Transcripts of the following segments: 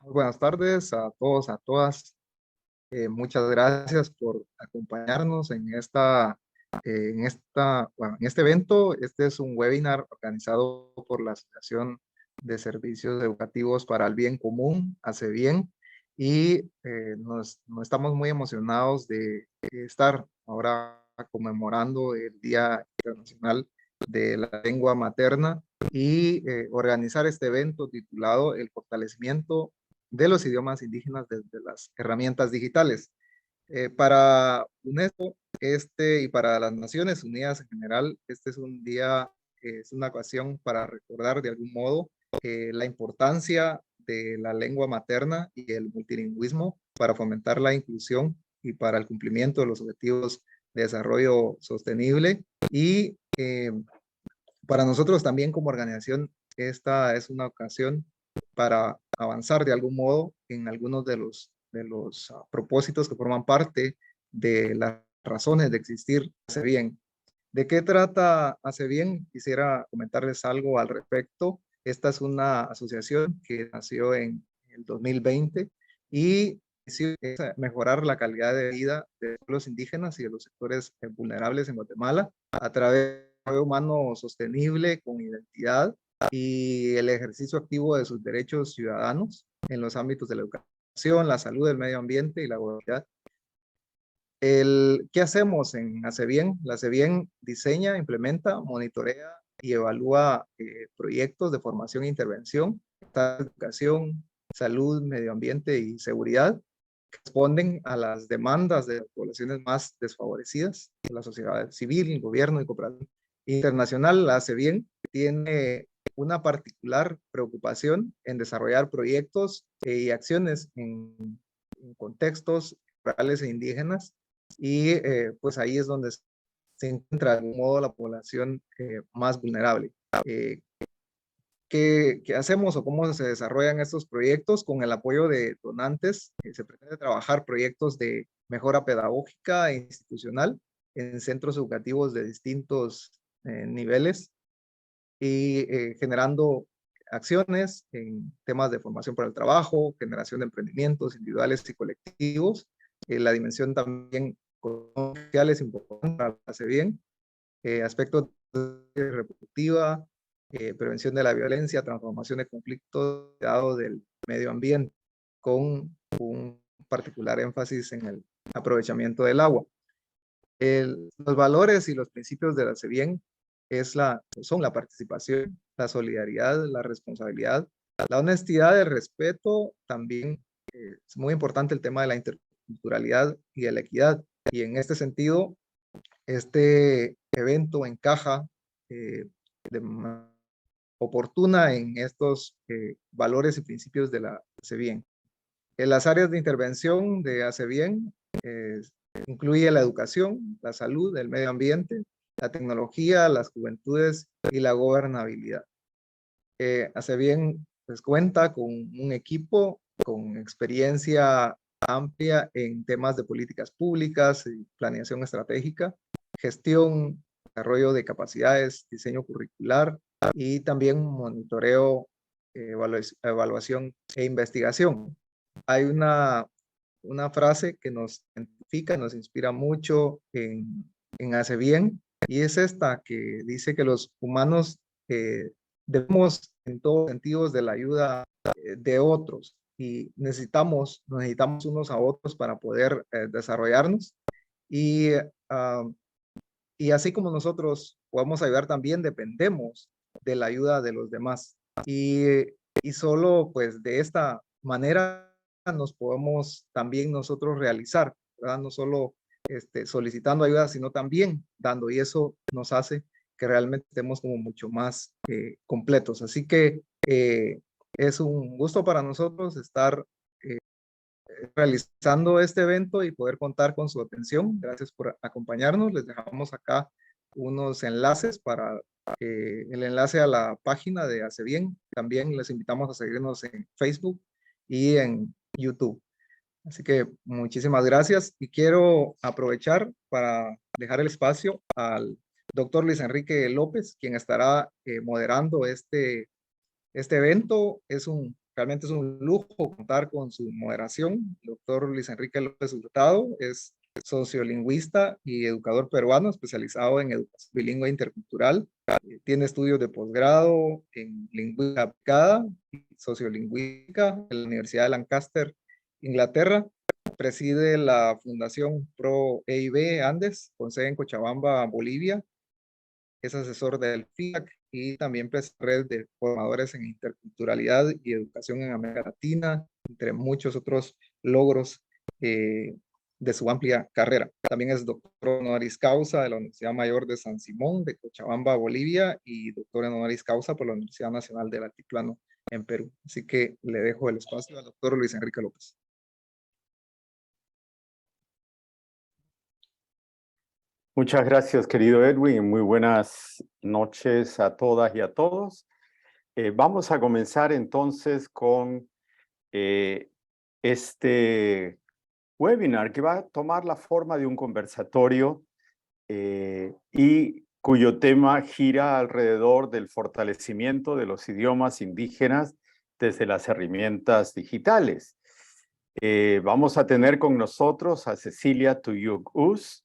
Muy buenas tardes a todos, a todas. Muchas gracias por acompañarnos en este evento. Este es un webinar organizado por la Asociación de Servicios Educativos para el Bien Común, ACEBIEN, y nos estamos muy emocionados de estar ahora conmemorando el Día Internacional de la Lengua Materna y organizar este evento titulado El fortalecimiento de los idiomas indígenas desde las herramientas digitales. Para UNESCO y para las Naciones Unidas en general, este es un día, es una ocasión para recordar de algún modo la importancia de la lengua materna y el multilingüismo para fomentar la inclusión y para el cumplimiento de los objetivos de desarrollo sostenible. Y para nosotros también como organización, esta es una ocasión para avanzar de algún modo en algunos de los propósitos que forman parte de las razones de existir Hace Bien. ¿De qué trata Hace Bien? Quisiera comentarles algo al respecto. Esta es una asociación que nació en el 2020 y es mejorar la calidad de vida de los indígenas y de los sectores vulnerables en Guatemala a través de un desarrollo humano sostenible con identidad y el ejercicio activo de sus derechos ciudadanos en los ámbitos de la educación, la salud, el medio ambiente y la gobernabilidad. ¿Qué hacemos en ACEBIEN? La ACEBIEN diseña, implementa, monitorea y evalúa proyectos de formación e intervención, educación, salud, medio ambiente y seguridad, que responden a las demandas de las poblaciones más desfavorecidas, de la sociedad civil, el gobierno y cooperación internacional. La ACEBIEN tiene una particular preocupación en desarrollar proyectos y acciones en contextos rurales e indígenas, y pues ahí es donde se encuentra de algún modo la población más vulnerable. Eh, ¿Qué hacemos o cómo se desarrollan estos proyectos? Con el apoyo de donantes, se pretende trabajar proyectos de mejora pedagógica e institucional en centros educativos de distintos niveles y generando acciones en temas de formación para el trabajo, generación de emprendimientos individuales y colectivos. La dimensión también social es importante, hace bien, aspectos de reproductiva, prevención de la violencia, transformación de conflictos, cuidado del medio ambiente, con un particular énfasis en el aprovechamiento del agua. Los valores y los principios de la CEBIEN son la participación, la solidaridad, la responsabilidad, la honestidad, el respeto. También es muy importante el tema de la interculturalidad y de la equidad. Y en este sentido, este evento encaja de manera oportuna en estos valores y principios de la CEBIEN. En las áreas de intervención de ACEBIEN incluye la educación, la salud, el medio ambiente, la tecnología, las juventudes y la gobernabilidad. ACEBIEN pues, cuenta con un equipo con experiencia amplia en temas de políticas públicas, planeación estratégica, gestión, desarrollo de capacidades, diseño curricular y también monitoreo, evaluación e investigación. Hay una frase que nos identifica, nos inspira mucho Hace Bien, y es esta que dice que los humanos debemos en todos sentidos de la ayuda de otros y necesitamos unos a otros para poder desarrollarnos y, uh, y así como nosotros podemos ayudar también dependemos de la ayuda de los demás y solo pues de esta manera nos podemos también nosotros realizar, ¿verdad? No solo solicitando ayuda, sino también dando, y eso nos hace que realmente estemos como mucho más completos. Así que es un gusto para nosotros estar realizando este evento y poder contar con su atención. Gracias por acompañarnos. Les dejamos acá unos enlaces para el enlace a la página de Hace Bien. También les invitamos a seguirnos en Facebook y en YouTube. Así que muchísimas gracias y quiero aprovechar para dejar el espacio al doctor Luis Enrique López, quien estará moderando este evento. Es un realmente es un lujo contar con su moderación. El doctor Luis Enrique López Hurtado es sociolingüista y educador peruano especializado en educación bilingüe intercultural. Tiene estudios de posgrado en lingüística aplicada y sociolingüística en la Universidad de Lancaster, Inglaterra. Preside la Fundación Pro EIB Andes, con sede en Cochabamba, Bolivia. Es asesor del FIAC y también preside red de formadores en interculturalidad y educación en América Latina, entre muchos otros logros de su amplia carrera. También es doctor honoris causa de la Universidad Mayor de San Simón de Cochabamba, Bolivia, y doctor honoris causa por la Universidad Nacional del Altiplano en Perú. Así que le dejo el espacio al doctor Luis Enrique López. Muchas gracias, querido Edwin. Muy buenas noches a todas y a todos. Vamos a comenzar entonces con este webinar que va a tomar la forma de un conversatorio y cuyo tema gira alrededor del fortalecimiento de los idiomas indígenas desde las herramientas digitales. Vamos a tener con nosotros a Cecilia Tuyuk Us,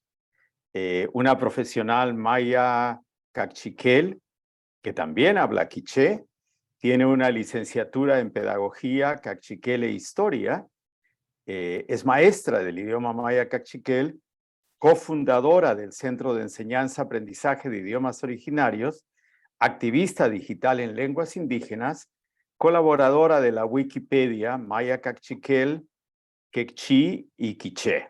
una profesional maya cachiquel que también habla quiché, tiene una licenciatura en pedagogía cachiquel e historia, es maestra del idioma maya cachiquel, cofundadora del Centro de Enseñanza-Aprendizaje de Idiomas Originarios, activista digital en lenguas indígenas, colaboradora de la Wikipedia maya cachiquel, quechí y quiché.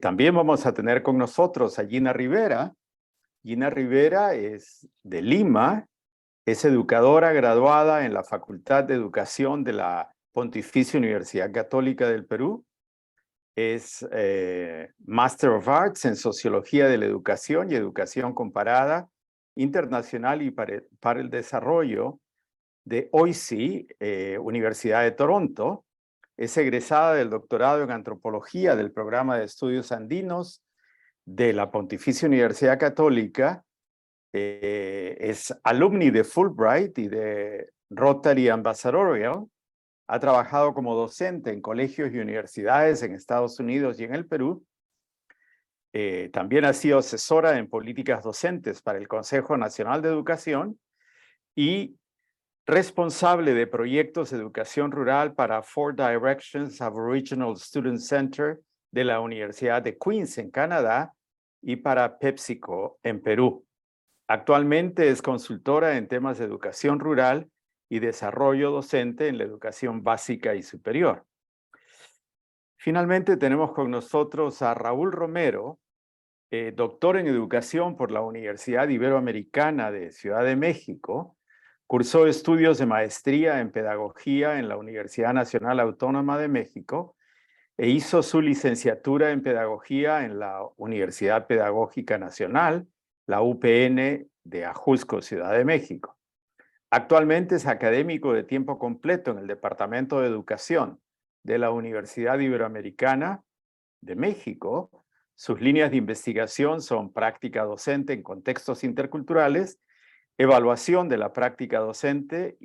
También vamos a tener con nosotros a Gina Rivera. Gina Rivera es de Lima, es educadora graduada en la Facultad de Educación de la Pontificia Universidad Católica del Perú. Es Master of Arts en Sociología de la Educación y Educación Comparada Internacional y para el Desarrollo de OISI, Universidad de Toronto. Es egresada del doctorado en Antropología del Programa de Estudios Andinos de la Pontificia Universidad Católica. Es alumni de Fulbright y de Rotary Ambassadorial. Ha trabajado como docente en colegios y universidades en Estados Unidos y en el Perú. También ha sido asesora en políticas docentes para el Consejo Nacional de Educación y responsable de proyectos de educación rural para Four Directions Aboriginal Student Center de la Universidad de Queens en Canadá y para PepsiCo en Perú. Actualmente es consultora en temas de educación rural y desarrollo docente en la educación básica y superior. Finalmente tenemos con nosotros a Raúl Romero, doctor en educación por la Universidad Iberoamericana de Ciudad de México. Cursó estudios de maestría en pedagogía en la Universidad Nacional Autónoma de México e hizo su licenciatura en pedagogía en la Universidad Pedagógica Nacional, la UPN de Ajusco, Ciudad de México. Actualmente es académico de tiempo completo en el Departamento de Educación de la Universidad Iberoamericana de México. Sus líneas de investigación son práctica docente en contextos interculturales, evaluación de la práctica docente,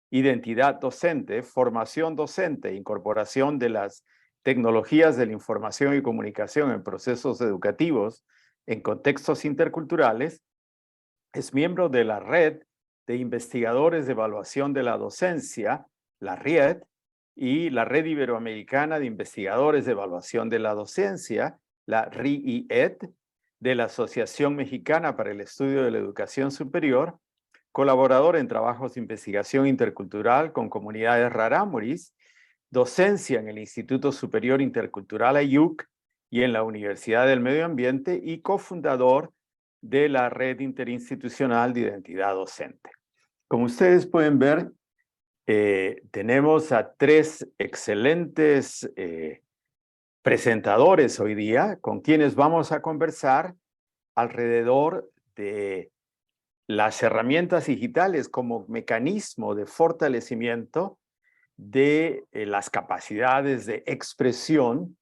identidad docente, formación docente, incorporación de las tecnologías de la información y comunicación en procesos educativos en contextos interculturales. Es miembro de la Red de Investigadores de Evaluación de la Docencia, la RIED, y la Red Iberoamericana de Investigadores de Evaluación de la Docencia, la RIED, de la Asociación Mexicana para el Estudio de la Educación Superior, colaborador en trabajos de investigación intercultural con comunidades rarámuris, docencia en el Instituto Superior Intercultural AYUC y en la Universidad del Medio Ambiente y cofundador de la Red Interinstitucional de Identidad Docente. Como ustedes pueden ver, tenemos a tres excelentes presentadores hoy día con quienes vamos a conversar alrededor de las herramientas digitales como mecanismo de fortalecimiento de las capacidades de expresión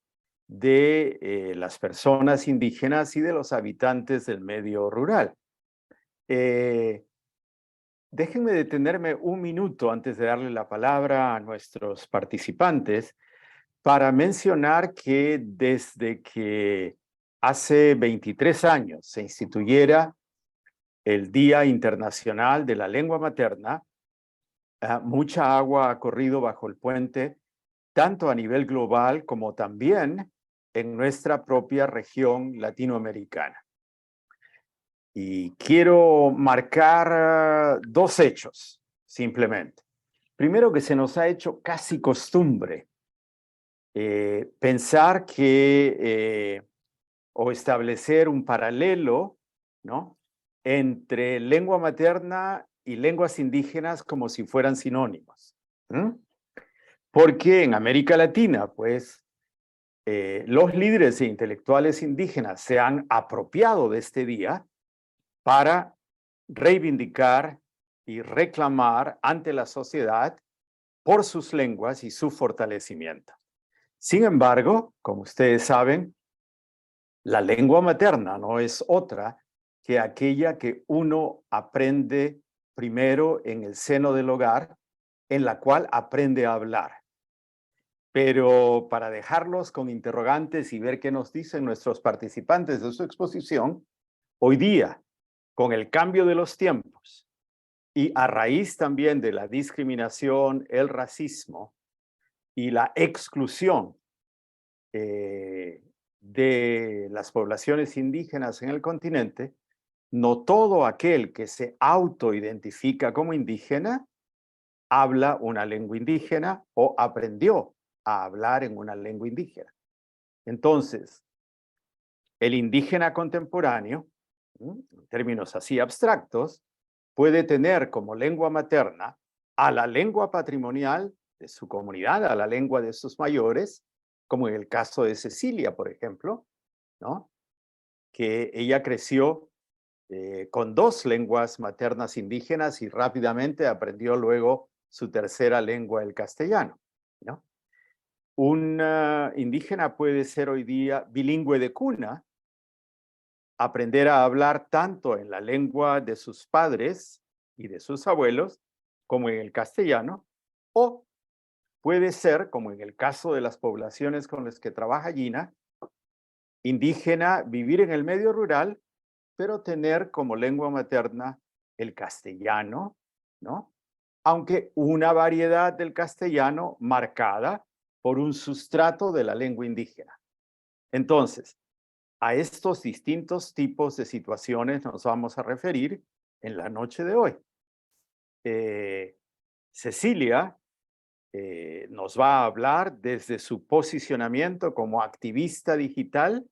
de las personas indígenas y de los habitantes del medio rural. déjenme detenerme un minuto antes de darle la palabra a nuestros participantes para mencionar que desde que hace 23 años se instituyera el Día Internacional de la Lengua Materna, mucha agua ha corrido bajo el puente, tanto a nivel global como también en nuestra propia región latinoamericana. Y quiero marcar dos hechos, simplemente. Primero, que se nos ha hecho casi costumbre pensar que o establecer un paralelo, ¿no?, entre lengua materna y lenguas indígenas como si fueran sinónimos. Porque en América Latina, pues, los líderes e intelectuales indígenas se han apropiado de este día para reivindicar y reclamar ante la sociedad por sus lenguas y su fortalecimiento. Sin embargo, como ustedes saben, la lengua materna no es otra que aquella que uno aprende primero en el seno del hogar, en la cual aprende a hablar. Pero para dejarlos con interrogantes y ver qué nos dicen nuestros participantes de su exposición, hoy día, con el cambio de los tiempos y a raíz también de la discriminación, el racismo y la exclusión de las poblaciones indígenas en el continente, no todo aquel que se autoidentifica como indígena habla una lengua indígena o aprendió a hablar en una lengua indígena. Entonces, el indígena contemporáneo, en términos así abstractos, puede tener como lengua materna a la lengua patrimonial de su comunidad, a la lengua de sus mayores, como en el caso de Cecilia, por ejemplo, ¿no?, que ella creció con dos lenguas maternas indígenas y rápidamente aprendió luego su tercera lengua, el castellano, ¿no? Un indígena puede ser hoy día bilingüe de cuna, aprender a hablar tanto en la lengua de sus padres y de sus abuelos como en el castellano, o puede ser, como en el caso de las poblaciones con las que trabaja Gina, indígena, vivir en el medio rural, pero tener como lengua materna el castellano, ¿no?, aunque una variedad del castellano marcada por un sustrato de la lengua indígena. Entonces, a estos distintos tipos de situaciones nos vamos a referir en la noche de hoy. Cecilia nos va a hablar desde su posicionamiento como activista digital,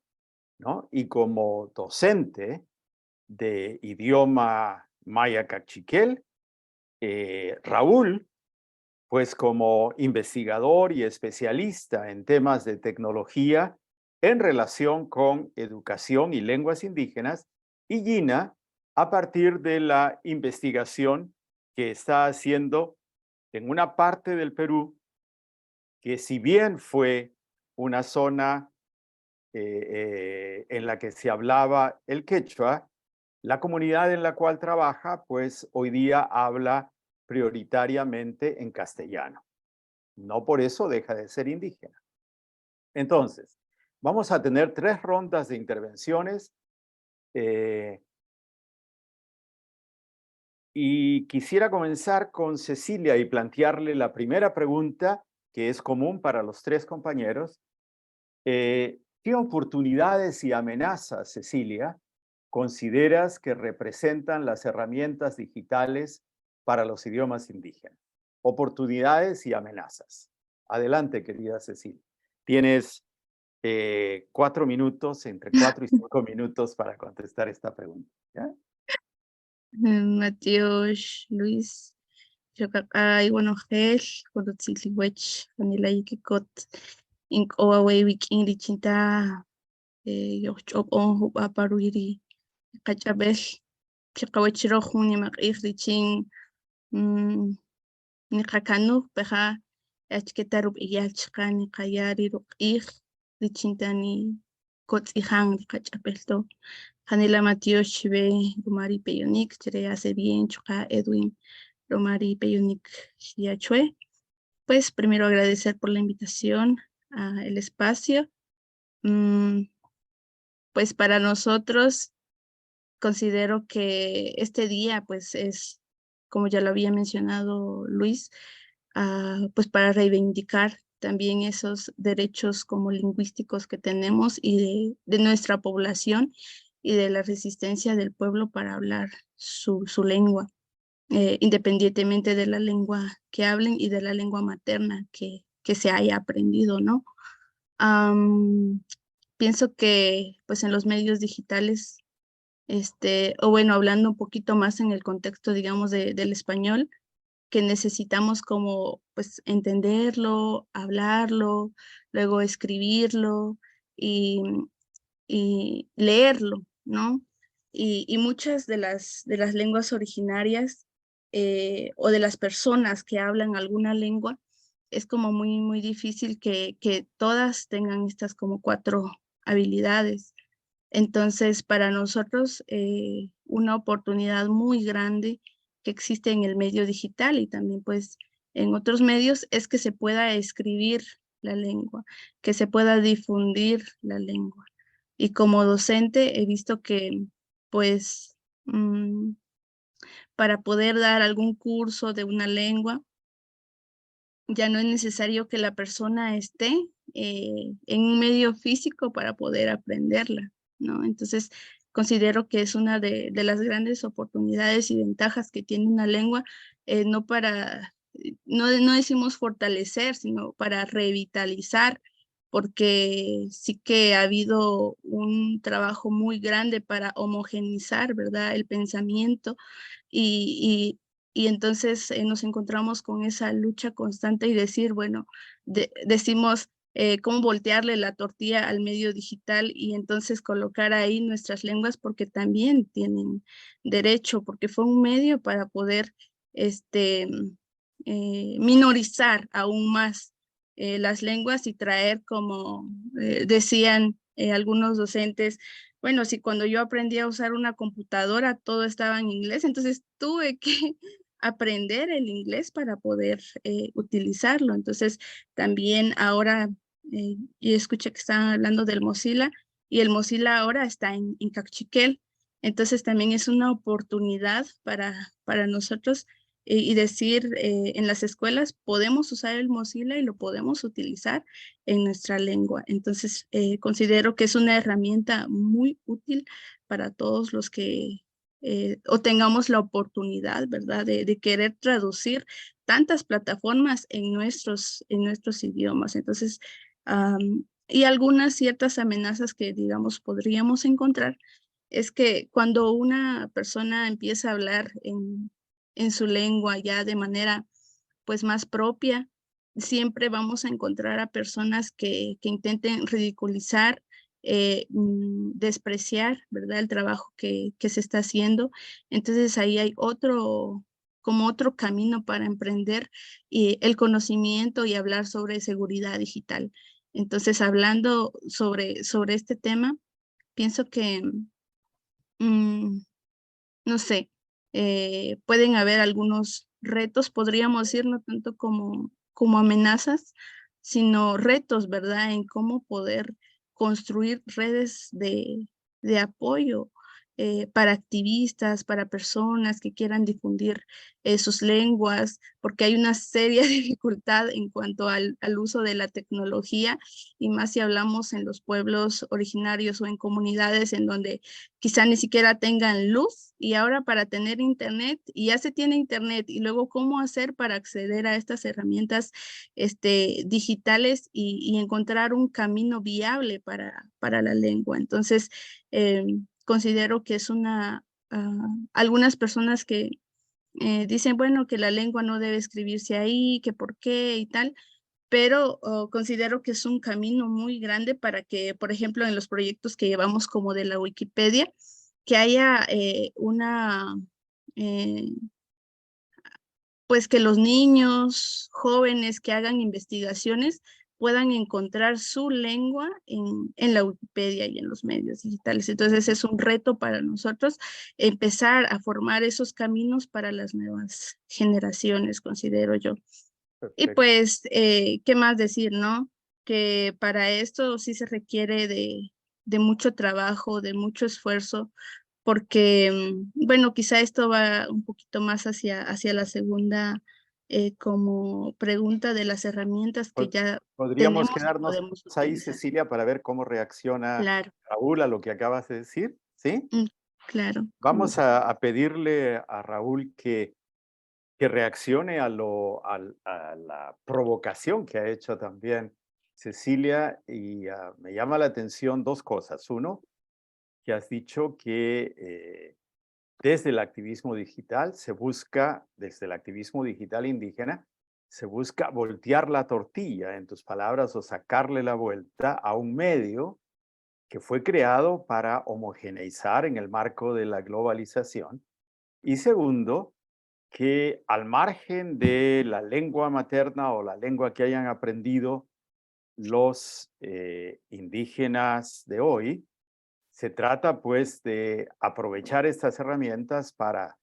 ¿no?, y como docente de idioma maya cachiquel. Raúl, pues como investigador y especialista en temas de tecnología en relación con educación y lenguas indígenas, y Gina, a partir de la investigación que está haciendo en una parte del Perú que, si bien fue una zona en la que se hablaba el quechua, la comunidad en la cual trabaja, pues hoy día habla prioritariamente en castellano. No por eso deja de ser indígena. Entonces, vamos a tener 3 rondas de intervenciones y quisiera comenzar con Cecilia y plantearle la primera pregunta, que es común para los 3 compañeros. ¿Qué oportunidades y amenazas, Cecilia, consideras que representan las herramientas digitales para los idiomas indígenas? Oportunidades y amenazas. Adelante, querida Cecilia. Tienes 4 minutos, entre 4 y 5 minutos para contestar esta pregunta, ¿ya? Mateus, Luis, Chacacay, Guanojel, Codotzilihuech, Vanilla Ikikot, Ink Oaway, Wiking, Lichinta, Yochop on Hupa Paruiri, Cachabel, Chacawechiro, Junimak, Lichin, Nikakanu, Peja, Echketarup Iyachka, Nikayari, Ruk, Lichintani, Kot Ihan, Cachabelto. Janela Matios Chive, Romari Peyonik, Chere hace bien, Choca Edwin, Romari Peyonik, Chiachue. Pues primero agradecer por la invitación al espacio. Pues para nosotros considero que este día pues es, como ya lo había mencionado Luis, pues para reivindicar también esos derechos como lingüísticos que tenemos y de nuestra población y de la resistencia del pueblo para hablar su lengua, independientemente de la lengua que hablen y de la lengua materna que se haya aprendido, ¿no? Pienso que pues en los medios digitales, o bueno, hablando un poquito más en el contexto, digamos, del español, que necesitamos como pues entenderlo, hablarlo, luego escribirlo y, y leerlo, ¿no? Y muchas de las lenguas originarias o de las personas que hablan alguna lengua, es como muy difícil que todas tengan estas como 4 habilidades. Entonces, para nosotros, una oportunidad muy grande que existe en el medio digital y también pues en otros medios es que se pueda escribir la lengua, que se pueda difundir la lengua. Y como docente he visto que pues para poder dar algún curso de una lengua, ya no es necesario que la persona esté en un medio físico para poder aprenderla, ¿no? Entonces, considero que es una de las grandes oportunidades y ventajas que tiene una lengua, no para, no decimos fortalecer, sino para revitalizar, porque sí que ha habido un trabajo muy grande para homogenizar, ¿verdad?, el pensamiento y entonces nos encontramos con esa lucha constante y decir, bueno, decimos cómo voltearle la tortilla al medio digital y entonces colocar ahí nuestras lenguas porque también tienen derecho, porque fue un medio para poder minorizar aún más las lenguas y traer, como decían algunos docentes, bueno, si cuando yo aprendí a usar una computadora todo estaba en inglés, entonces tuve que aprender el inglés para poder utilizarlo. Entonces, también ahora, yo escuché que estaban hablando del Mozilla y el Mozilla ahora está en Cachiquel. Entonces, también es una oportunidad para nosotros y decir en las escuelas podemos usar el Mozilla y lo podemos utilizar en nuestra lengua. Entonces, considero que es una herramienta muy útil para todos los que o tengamos la oportunidad, ¿verdad?, de querer traducir tantas plataformas en nuestros idiomas. Entonces, y algunas ciertas amenazas que, digamos, podríamos encontrar es que cuando una persona empieza a hablar en su lengua ya de manera pues más propia, siempre vamos a encontrar a personas que intenten ridiculizar, despreciar, ¿verdad?, el trabajo que se está haciendo. Entonces ahí hay como otro camino para emprender y el conocimiento y hablar sobre seguridad digital. Entonces, hablando sobre este tema, pienso que, no sé, pueden haber algunos retos, podríamos decir, no tanto como amenazas, sino retos, ¿verdad?, en cómo poder construir redes de apoyo para activistas, para personas que quieran difundir sus lenguas, porque hay una seria dificultad en cuanto al uso de la tecnología, y más si hablamos en los pueblos originarios o en comunidades en donde quizá ni siquiera tengan luz, y ahora para tener internet, y ya se tiene internet, y luego cómo hacer para acceder a estas herramientas digitales y encontrar un camino viable para la lengua. Entonces, considero que es algunas personas que dicen, bueno, que la lengua no debe escribirse ahí, que por qué y tal, pero considero que es un camino muy grande para que, por ejemplo, en los proyectos que llevamos como de la Wikipedia, que haya pues que los niños, jóvenes que hagan investigaciones puedan encontrar su lengua en la Wikipedia y en los medios digitales. Entonces es un reto para nosotros empezar a formar esos caminos para las nuevas generaciones, considero yo. Y Perfecto. pues, ¿qué más decir, no? Que para esto sí se requiere de mucho trabajo, de mucho esfuerzo, porque, bueno, quizá esto va un poquito más hacia la segunda como pregunta de las herramientas que ya Podríamos tenemos y quedarnos podemos ahí, utilizar. Cecilia, para ver cómo reacciona Claro, Raúl a lo que acabas de decir, ¿sí? mm, claro, con Vamos gusto. a pedirle a Raúl que reaccione a la provocación que ha hecho también Cecilia y me llama la atención dos cosas. Uno, que has dicho que desde el activismo digital desde el activismo digital indígena, se busca voltear la tortilla, en tus palabras, o sacarle la vuelta a un medio que fue creado para homogeneizar en el marco de la globalización. Y segundo, que al margen de la lengua materna o la lengua que hayan aprendido los indígenas de hoy, se trata pues de aprovechar estas herramientas para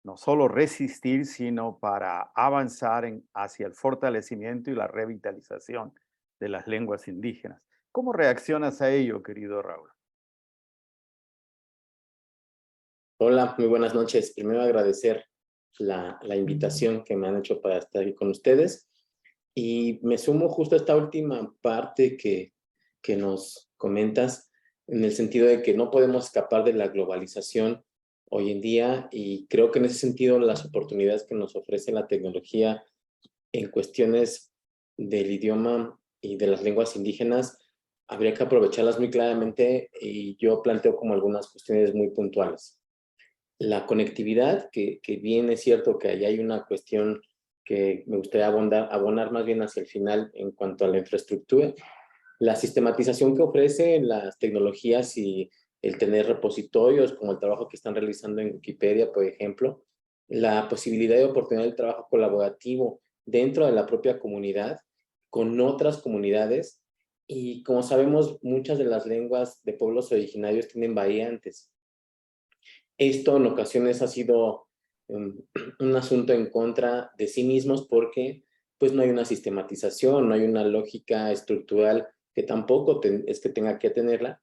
no solo resistir, sino para avanzar hacia el fortalecimiento y la revitalización de las lenguas indígenas. ¿Cómo reaccionas a ello, querido Raúl? Hola, muy buenas noches. Primero agradecer la invitación que me han hecho para estar aquí con ustedes. Y me sumo justo a esta última parte que nos comentas, en el sentido de que no podemos escapar de la globalización hoy en día, y creo que en ese sentido las oportunidades que nos ofrece la tecnología en cuestiones del idioma y de las lenguas indígenas, habría que aprovecharlas muy claramente, y yo planteo como algunas cuestiones muy puntuales. La conectividad, que bien es cierto que ahí hay una cuestión que me gustaría abonar más bien hacia el final en cuanto a la infraestructura. La sistematización que ofrecen las tecnologías y el tener repositorios, como el trabajo que están realizando en Wikipedia, por ejemplo, la posibilidad de oportunidad de trabajo colaborativo dentro de la propia comunidad, con otras comunidades, y como sabemos, muchas de las lenguas de pueblos originarios tienen variantes. Esto en ocasiones ha sido un asunto en contra de sí mismos, porque pues no hay una sistematización, no hay una lógica estructural, que tampoco es que tenga que tenerla,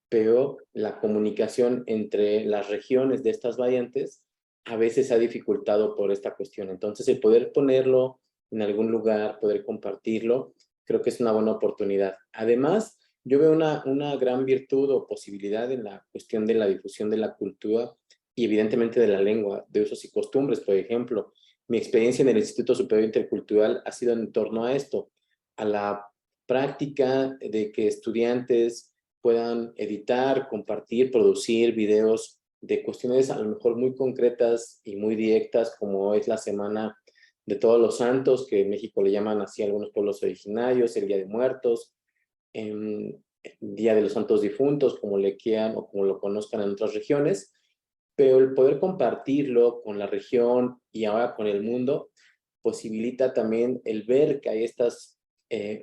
pero la comunicación entre las regiones de estas variantes a veces se ha dificultado por esta cuestión. Entonces, el poder ponerlo en algún lugar, poder compartirlo, creo que es una buena oportunidad. Además, yo veo una gran virtud o posibilidad en la cuestión de la difusión de la cultura y evidentemente de la lengua, de usos y costumbres. Por ejemplo, mi experiencia en el Instituto Superior Intercultural ha sido en torno a esto, a la práctica de que estudiantes puedan editar, compartir, producir videos de cuestiones a lo mejor muy concretas y muy directas, como es la Semana de Todos los Santos, que en México le llaman así a algunos pueblos originarios, el Día de Muertos, Día de los Santos Difuntos, como le quieran o como lo conozcan en otras regiones, pero el poder compartirlo con la región y ahora con el mundo posibilita también el ver que hay estas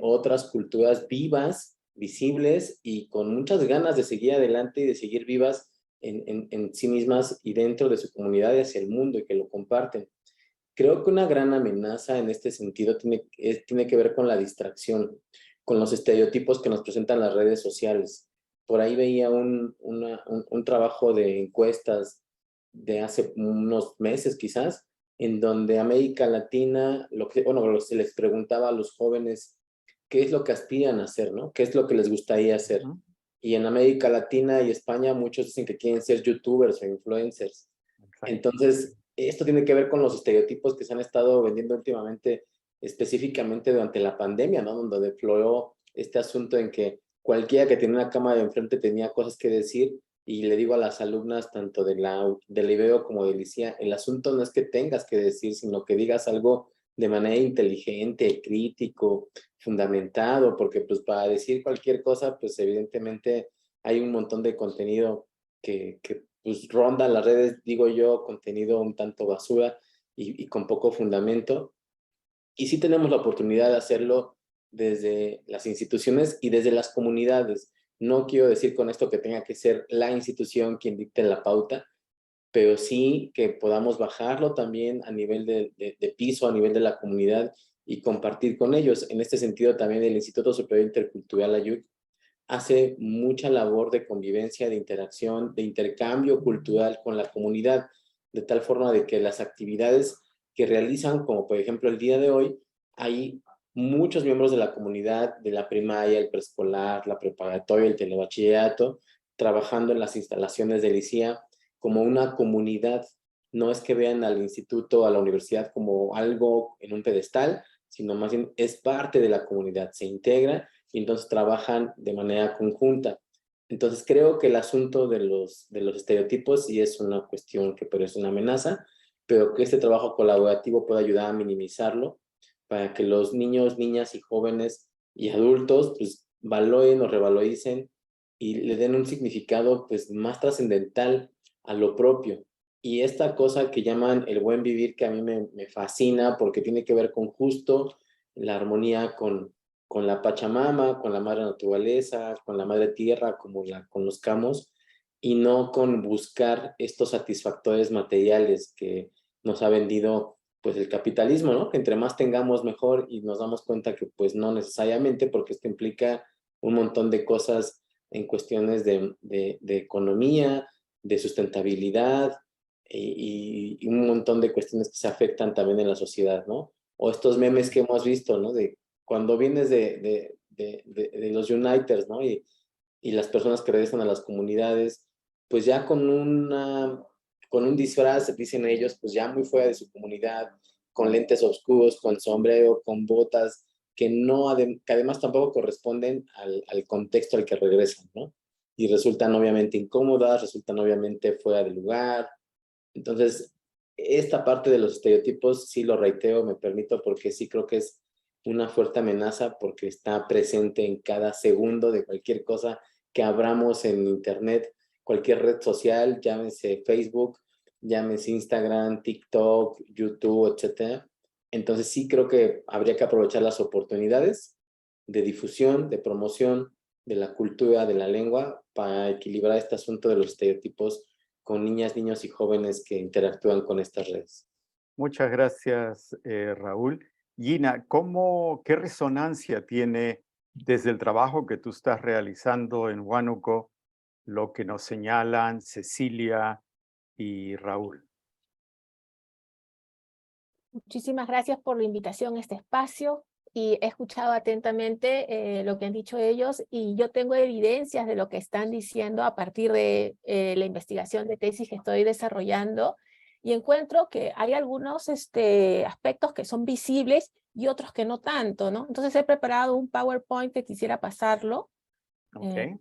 otras culturas vivas, visibles y con muchas ganas de seguir adelante y de seguir vivas en sí mismas y dentro de su comunidad y hacia el mundo, y que lo comparten. Creo que una gran amenaza en este sentido tiene que ver con la distracción, con los estereotipos que nos presentan las redes sociales. Por ahí veía un trabajo de encuestas de hace unos meses quizás, en donde América Latina, se les preguntaba a los jóvenes qué es lo que aspiran a hacer, ¿no? ¿Qué es lo que les gustaría hacer? Y en América Latina y España muchos dicen que quieren ser youtubers o influencers. Exacto. Entonces, esto tiene que ver con los estereotipos que se han estado vendiendo últimamente, específicamente durante la pandemia, ¿no? Donde defloró este asunto en que cualquiera que tenía una cámara de enfrente tenía cosas que decir. Y le digo a las alumnas, tanto de la Ibero como de Licia, el asunto no es que tengas que decir, sino que digas algo de manera inteligente, crítico, fundamentado, porque pues para decir cualquier cosa, pues evidentemente hay un montón de contenido que pues ronda las redes, digo yo, contenido un tanto basura y con poco fundamento. Y sí tenemos la oportunidad de hacerlo desde las instituciones y desde las comunidades. No quiero decir con esto que tenga que ser la institución quien dicte la pauta, pero sí que podamos bajarlo también a nivel de piso, a nivel de la comunidad y compartir con ellos. En este sentido, también el Instituto Superior Intercultural Ayuc hace mucha labor de convivencia, de interacción, de intercambio cultural con la comunidad, de tal forma de que las actividades que realizan, como por ejemplo el día de hoy, hay muchos miembros de la comunidad, de la primaria, el preescolar, la preparatoria, el telebachillerato, trabajando en las instalaciones del ICIA como una comunidad. No es que vean al instituto, a la universidad como algo en un pedestal, sino más bien es parte de la comunidad, se integra y entonces trabajan de manera conjunta. Entonces creo que el asunto de los estereotipos sí es una cuestión que pero es una amenaza, pero que este trabajo colaborativo puede ayudar a minimizarlo para que los niños, niñas y jóvenes y adultos pues valoren o revaloricen y le den un significado pues más trascendental a lo propio. Y esta cosa que llaman el buen vivir, que a mí me fascina porque tiene que ver con justo la armonía con la Pachamama, con la madre naturaleza, con la madre tierra, como la conozcamos, y no con buscar estos satisfactores materiales que nos ha vendido pues el capitalismo, ¿no? Que entre más tengamos mejor, y nos damos cuenta que pues no necesariamente, porque esto implica un montón de cosas en cuestiones de economía, de sustentabilidad y un montón de cuestiones que se afectan también en la sociedad, ¿no? O estos memes que hemos visto, ¿no? De cuando vienes de los Uniters, ¿no? Y las personas que regresan a las comunidades, pues ya con un disfraz, dicen ellos, pues ya muy fuera de su comunidad, con lentes oscuros, con sombrero, con botas, que además tampoco corresponden al contexto al que regresan, ¿no? Y resultan obviamente incómodas, resultan obviamente fuera de lugar. Entonces, esta parte de los estereotipos, sí lo reitero, me permito, porque sí creo que es una fuerte amenaza, porque está presente en cada segundo de cualquier cosa que abramos en internet, cualquier red social, llámese Facebook, llámese Instagram, TikTok, YouTube, etc. Entonces sí creo que habría que aprovechar las oportunidades de difusión, de promoción de la cultura, de la lengua, para equilibrar este asunto de los estereotipos con niñas, niños y jóvenes que interactúan con estas redes. Muchas gracias, Raúl. Gina, ¿qué resonancia tiene desde el trabajo que tú estás realizando en Huánuco lo que nos señalan Cecilia y Raúl? Muchísimas gracias por la invitación a este espacio y he escuchado atentamente lo que han dicho ellos, y yo tengo evidencias de lo que están diciendo a partir de la investigación de tesis que estoy desarrollando, y encuentro que hay algunos aspectos que son visibles y otros que no tanto, ¿no? Entonces he preparado un PowerPoint que quisiera pasarlo. Ok.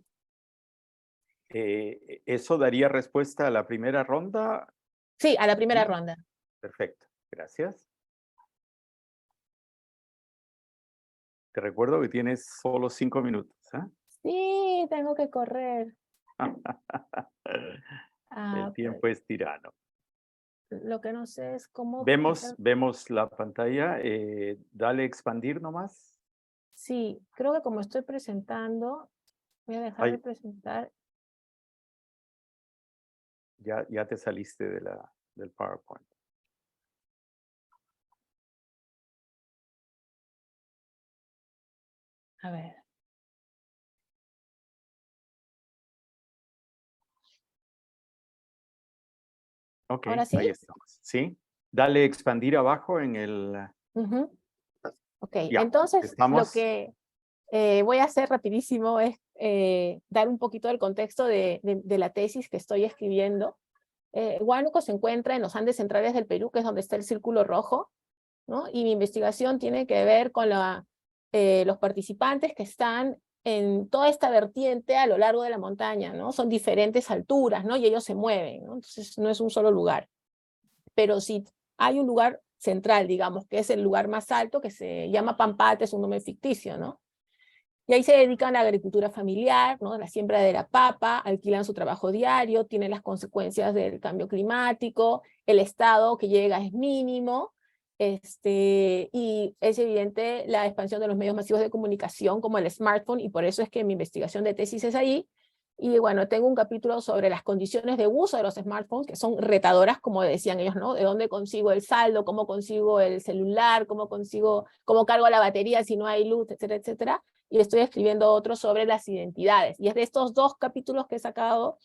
¿Eso daría respuesta a la primera ronda? Sí, a la primera ronda. Perfecto, gracias. Te recuerdo que tienes solo 5 minutos. ¿Eh? Sí, tengo que correr. El tiempo es tirano. Lo que no sé es cómo... Vemos la pantalla. Dale expandir nomás. Sí, creo que como estoy presentando, voy a dejar de presentar. Ya te saliste del PowerPoint. A ver. Ok, ¿Ahora sí? ahí estamos. ¿Sí? Dale expandir abajo en el... Ok, Ya, entonces estamos. lo que voy a hacer rapidísimo es dar un poquito del contexto de la tesis que estoy escribiendo. Huánuco se encuentra en los Andes centrales del Perú, que es donde está el círculo rojo, ¿no? Y mi investigación tiene que ver con los participantes que están en toda esta vertiente a lo largo de la montaña, ¿no? Son diferentes alturas, ¿no? Y ellos se mueven, ¿no? Entonces no es un solo lugar. Pero sí hay un lugar central, digamos, que es el lugar más alto, que se llama Pampate, es un nombre ficticio, ¿no? Y ahí se dedican a la agricultura familiar, ¿no? La siembra de la papa, alquilan su trabajo diario, tienen las consecuencias del cambio climático, el estado que llega es mínimo, Y es evidente la expansión de los medios masivos de comunicación como el smartphone, y por eso es que mi investigación de tesis es ahí. Y bueno, tengo un capítulo sobre las condiciones de uso de los smartphones, que son retadoras, como decían ellos, ¿no? ¿De dónde consigo el saldo? ¿Cómo consigo el celular? ¿Cómo cargo la batería si no hay luz? Etcétera, etcétera. Y estoy escribiendo otro sobre las identidades. Y es de estos dos capítulos que he sacado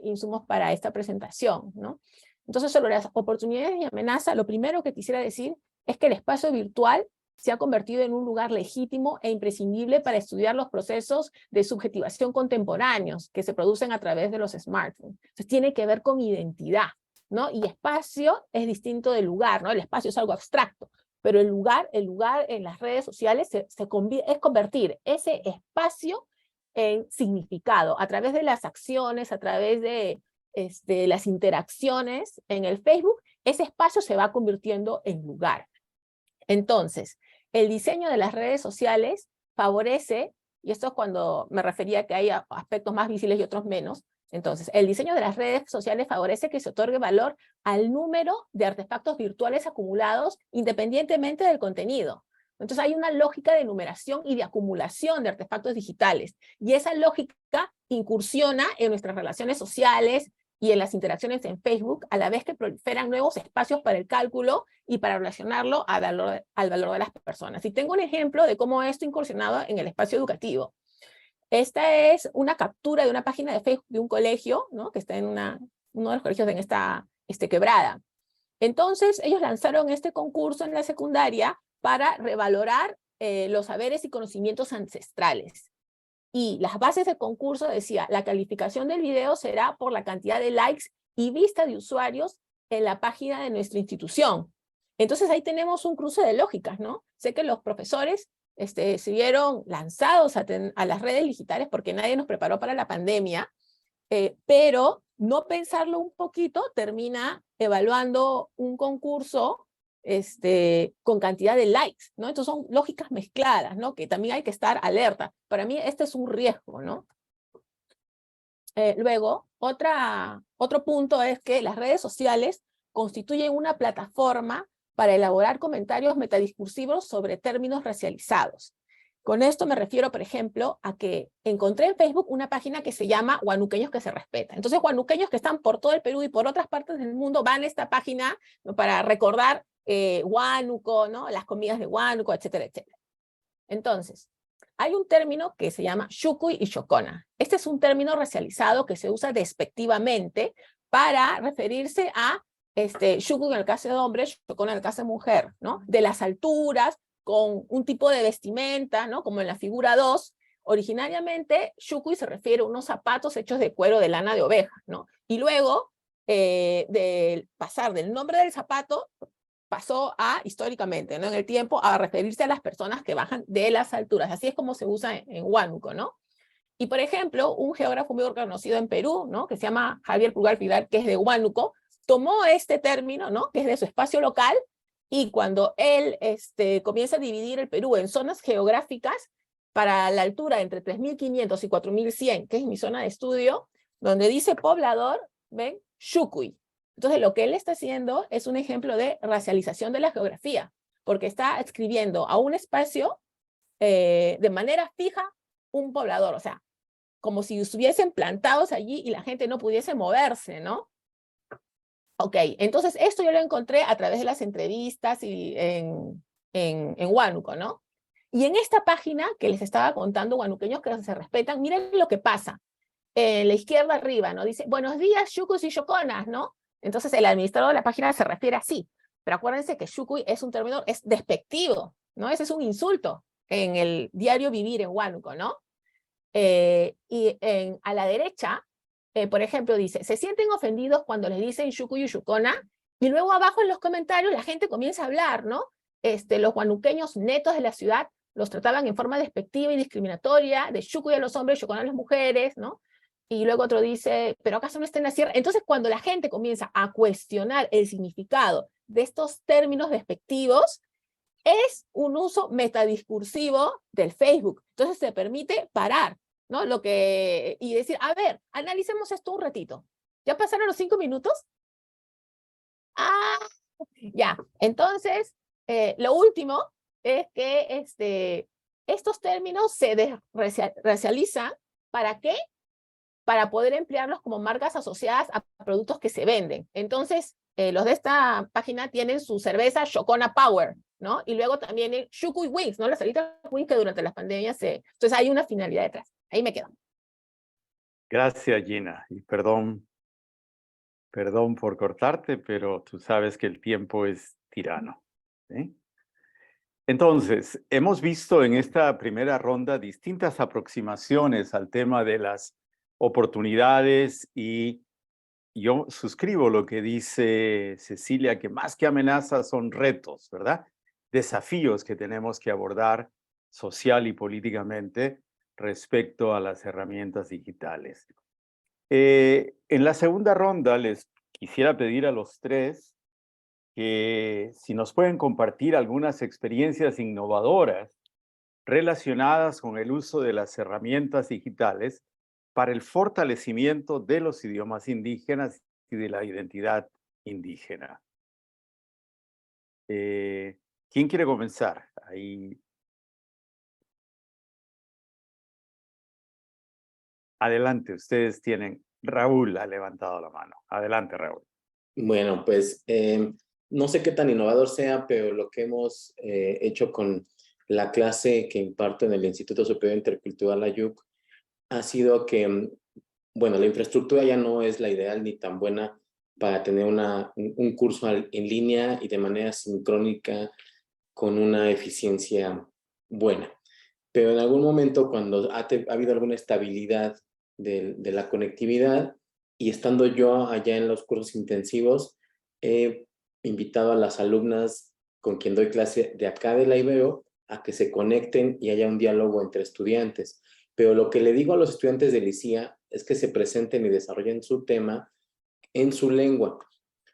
insumos para esta presentación, ¿no? Entonces, sobre las oportunidades y amenazas, lo primero que quisiera decir es que el espacio virtual se ha convertido en un lugar legítimo e imprescindible para estudiar los procesos de subjetivación contemporáneos que se producen a través de los smartphones. Entonces, tiene que ver con identidad, ¿no? Y espacio es distinto del lugar, ¿no? El espacio es algo abstracto, pero el lugar en las redes sociales es convertir ese espacio en significado, a través de las acciones, a través de las interacciones en el Facebook. Ese espacio se va convirtiendo en lugar. Entonces, el diseño de las redes sociales favorece, y esto es cuando me refería a que hay aspectos más visibles y otros menos. Entonces, el diseño de las redes sociales favorece que se otorgue valor al número de artefactos virtuales acumulados independientemente del contenido. Entonces hay una lógica de numeración y de acumulación de artefactos digitales, y esa lógica incursiona en nuestras relaciones sociales y en las interacciones en Facebook, a la vez que proliferan nuevos espacios para el cálculo y para relacionarlo al valor de las personas. Y tengo un ejemplo de cómo esto ha incursionado en el espacio educativo. Esta es una captura de una página de Facebook de un colegio, ¿no? Que está en uno de los colegios en esta quebrada. Entonces, ellos lanzaron este concurso en la secundaria para revalorar los saberes y conocimientos ancestrales. Y las bases del concurso decía, la calificación del video será por la cantidad de likes y vista de usuarios en la página de nuestra institución. Entonces ahí tenemos un cruce de lógicas, ¿no? Sé que los profesores se vieron lanzados a las redes digitales porque nadie nos preparó para la pandemia, pero no pensarlo un poquito termina evaluando un concurso con cantidad de likes, ¿no? Entonces son lógicas mezcladas, ¿no? Que también hay que estar alerta. Para mí este es un riesgo, ¿no? Luego, otro punto es que las redes sociales constituyen una plataforma para elaborar comentarios metadiscursivos sobre términos racializados. Con esto me refiero, por ejemplo, a que encontré en Facebook una página que se llama Huanuqueños que se respetan. Entonces, huanuqueños que están por todo el Perú y por otras partes del mundo van a esta página, ¿no? Para recordar Huánuco, ¿no? Las comidas de Huánuco, etcétera, etcétera. Entonces, hay un término que se llama Xucuy y Xocona. Este es un término racializado que se usa despectivamente para referirse a Xucuy en el caso de hombre, Xocona en el caso de mujer, ¿no? De las alturas, con un tipo de vestimenta, ¿no? Como en la figura 2, originariamente Xucuy se refiere a unos zapatos hechos de cuero de lana de oveja, ¿no? Y luego, de pasar del nombre del zapato, pasó a, históricamente, ¿no? En el tiempo, a referirse a las personas que bajan de las alturas. Así es como se usa en Huánuco, ¿no? Y, por ejemplo, un geógrafo muy reconocido en Perú, ¿no? Que se llama Javier Pulgar Pilar, que es de Huánuco, tomó este término, ¿no? Que es de su espacio local, y cuando él comienza a dividir el Perú en zonas geográficas, para la altura entre 3.500 y 4.100, que es mi zona de estudio, donde dice poblador, ven, Xucuy. Entonces, lo que él está haciendo es un ejemplo de racialización de la geografía, porque está escribiendo a un espacio de manera fija un poblador, o sea, como si estuviesen plantados allí y la gente no pudiese moverse, ¿no? Ok, entonces esto yo lo encontré a través de las entrevistas y en Huánuco, ¿no? Y en esta página que les estaba contando, Huanuqueños que se respetan, miren lo que pasa. En la izquierda arriba, ¿no? Dice, buenos días, Xucus y Xoconas, ¿no? Entonces el administrador de la página se refiere así. Pero acuérdense que Xucuy es un término, es despectivo, ¿no? Ese es un insulto en el diario vivir en Huánuco, ¿no? Y a la derecha, por ejemplo, dice, se sienten ofendidos cuando les dicen Xucuy y Xucona, y luego abajo en los comentarios la gente comienza a hablar, ¿no? Los huanuqueños netos de la ciudad los trataban en forma despectiva y discriminatoria, de Xucuy a los hombres, Xucona a las mujeres, ¿no? Y luego otro dice, ¿pero acaso no está en la sierra? Entonces, cuando la gente comienza a cuestionar el significado de estos términos despectivos, es un uso metadiscursivo del Facebook. Entonces, se permite parar, ¿no? Y decir, a ver, analicemos esto un ratito. ¿Ya pasaron los 5 minutos? Ah, ok. Ya, entonces, lo último es que estos términos se racializan. ¿Para qué? Para poder emplearlos como marcas asociadas a productos que se venden. Entonces, los de esta página tienen su cerveza Chocona Power, ¿no? Y luego también el Chucuy Wings, ¿no? Las alitas Wings que durante las pandemias Entonces hay una finalidad detrás. Ahí me quedo. Gracias, Gina. Y perdón por cortarte, pero tú sabes que el tiempo es tirano, ¿sí? Entonces, hemos visto en esta primera ronda distintas aproximaciones al tema de las oportunidades y yo suscribo lo que dice Cecilia, que más que amenazas son retos, ¿verdad? Desafíos que tenemos que abordar social y políticamente respecto a las herramientas digitales. En la segunda ronda les quisiera pedir a los tres que si nos pueden compartir algunas experiencias innovadoras relacionadas con el uso de las herramientas digitales para el fortalecimiento de los idiomas indígenas y de la identidad indígena. ¿Quién quiere comenzar? Ahí. Adelante, ustedes tienen. Raúl ha levantado la mano. Adelante, Raúl. Bueno, pues no sé qué tan innovador sea, pero lo que hemos hecho con la clase que imparto en el Instituto Superior Intercultural Ayuc ha sido que, bueno, la infraestructura ya no es la ideal ni tan buena para tener un curso en línea y de manera sincrónica con una eficiencia buena. Pero en algún momento, cuando ha habido alguna estabilidad de la conectividad, y estando yo allá en los cursos intensivos, he invitado a las alumnas con quien doy clase de acá de la Ibero a que se conecten y haya un diálogo entre estudiantes. Pero lo que le digo a los estudiantes de LICIA es que se presenten y desarrollen su tema en su lengua,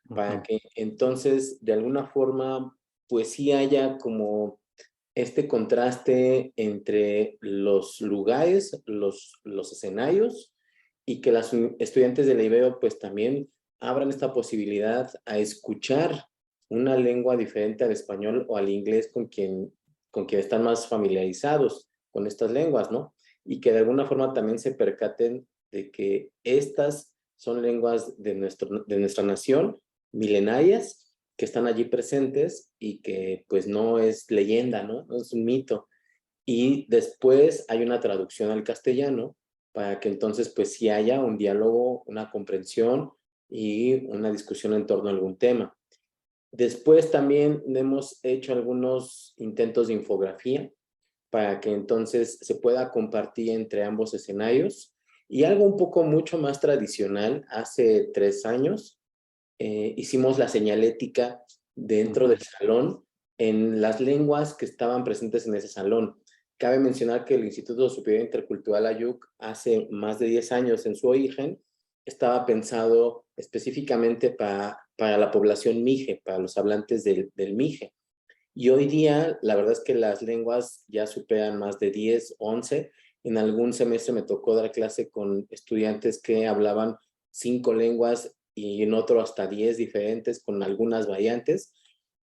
para que entonces de alguna forma pues sí haya como este contraste entre los lugares, los escenarios, y que las estudiantes de la Ibero pues también abran esta posibilidad a escuchar una lengua diferente al español o al inglés con quien están más familiarizados con estas lenguas, ¿no? Y que de alguna forma también se percaten de que estas son lenguas de nuestra nación, milenarias, que están allí presentes y que pues no es leyenda, ¿no? No es un mito. Y después hay una traducción al castellano para que entonces pues sí haya un diálogo, una comprensión y una discusión en torno a algún tema. Después también hemos hecho algunos intentos de infografía para que entonces se pueda compartir entre ambos escenarios. Y algo un poco mucho más tradicional, hace 3 años, hicimos la señalética dentro del salón en las lenguas que estaban presentes en ese salón. Cabe mencionar que el Instituto Superior Intercultural Ayuc hace más de 10 años en su origen estaba pensado específicamente para la población mije, para los hablantes del mije. Y hoy día, la verdad es que las lenguas ya superan más de 10, 11. En algún semestre me tocó dar clase con estudiantes que hablaban 5 lenguas y en otro hasta 10 diferentes con algunas variantes.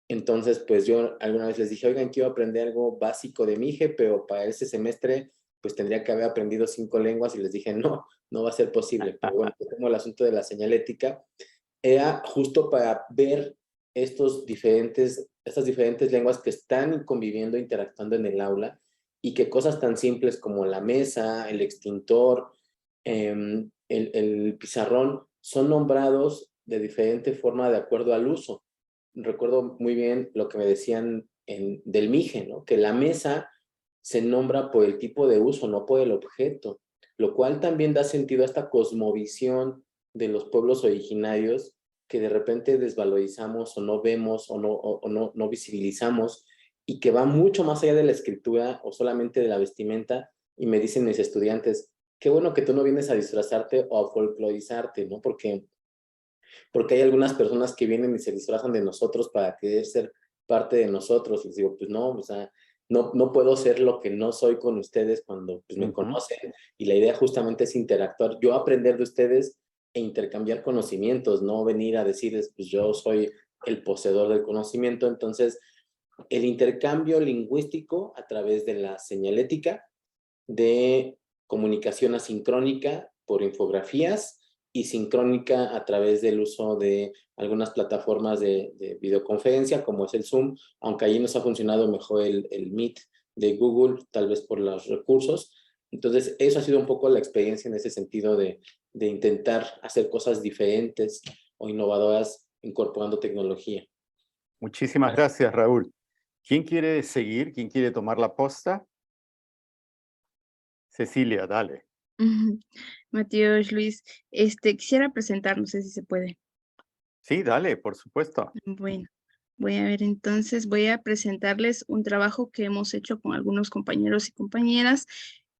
Entonces, pues yo alguna vez les dije, oigan, quiero aprender algo básico de mije, pero para ese semestre pues tendría que haber aprendido 5 lenguas y les dije, no, no va a ser posible. Pero bueno, como el asunto de la señalética era justo para ver estas diferentes lenguas que están conviviendo, interactuando en el aula y que cosas tan simples como la mesa, el extintor, el pizarrón son nombrados de diferente forma de acuerdo al uso. Recuerdo muy bien lo que me decían del mije, ¿no? Que la mesa se nombra por el tipo de uso, no por el objeto, lo cual también da sentido a esta cosmovisión de los pueblos originarios que de repente desvalorizamos o no vemos o no visibilizamos y que va mucho más allá de la escritura o solamente de la vestimenta. Y me dicen mis estudiantes, qué bueno que tú no vienes a disfrazarte o a folclorizarte, ¿no? Porque hay algunas personas que vienen y se disfrazan de nosotros para querer ser parte de nosotros. Les digo, pues no, o sea, no puedo ser lo que no soy con ustedes cuando pues, me conocen. Y la idea justamente es interactuar, yo aprender de ustedes e intercambiar conocimientos, no venir a decirles, pues yo soy el poseedor del conocimiento. Entonces, el intercambio lingüístico a través de la señalética, de comunicación asincrónica por infografías y sincrónica a través del uso de algunas plataformas de videoconferencia, como es el Zoom, aunque allí nos ha funcionado mejor el Meet de Google, tal vez por los recursos. Entonces, eso ha sido un poco la experiencia en ese sentido de intentar hacer cosas diferentes o innovadoras incorporando tecnología. Muchísimas gracias, Raúl. ¿Quién quiere seguir? ¿Quién quiere tomar la posta? Cecilia, dale. Matías, Luis, quisiera presentar, no sé si se puede. Sí, dale, por supuesto. Bueno, voy a ver entonces, voy a presentarles un trabajo que hemos hecho con algunos compañeros y compañeras,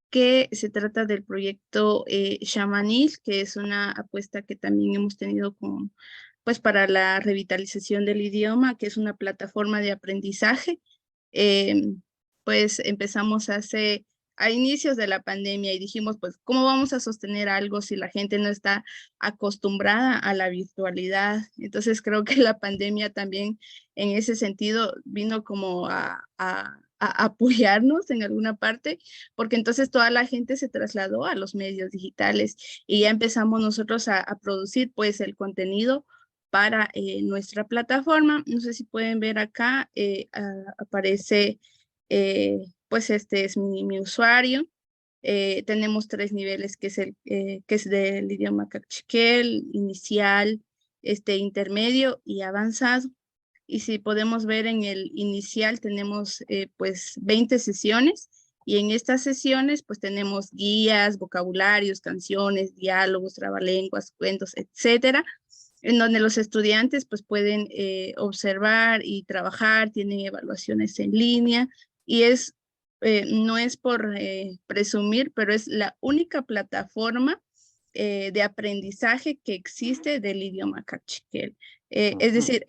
que se trata del proyecto Shamanil, que es una apuesta que también hemos tenido pues para la revitalización del idioma, que es una plataforma de aprendizaje. Pues empezamos a inicios de la pandemia y dijimos, pues, ¿cómo vamos a sostener algo si la gente no está acostumbrada a la virtualidad? Entonces creo que la pandemia también en ese sentido vino como a apoyarnos en alguna parte, porque entonces toda la gente se trasladó a los medios digitales y ya empezamos nosotros a producir pues el contenido para nuestra plataforma. No sé si pueden ver acá, aparece, pues este es mi usuario. Tenemos 3 niveles, que es del idioma cachiquel, inicial, intermedio y avanzado. Y si podemos ver en el inicial tenemos pues 20 sesiones, y en estas sesiones pues tenemos guías, vocabularios, canciones, diálogos, trabalenguas, cuentos, etcétera, en donde los estudiantes pues pueden observar y trabajar, tienen evaluaciones en línea, y no es por presumir, pero es la única plataforma de aprendizaje que existe del idioma cachiquel. Es decir,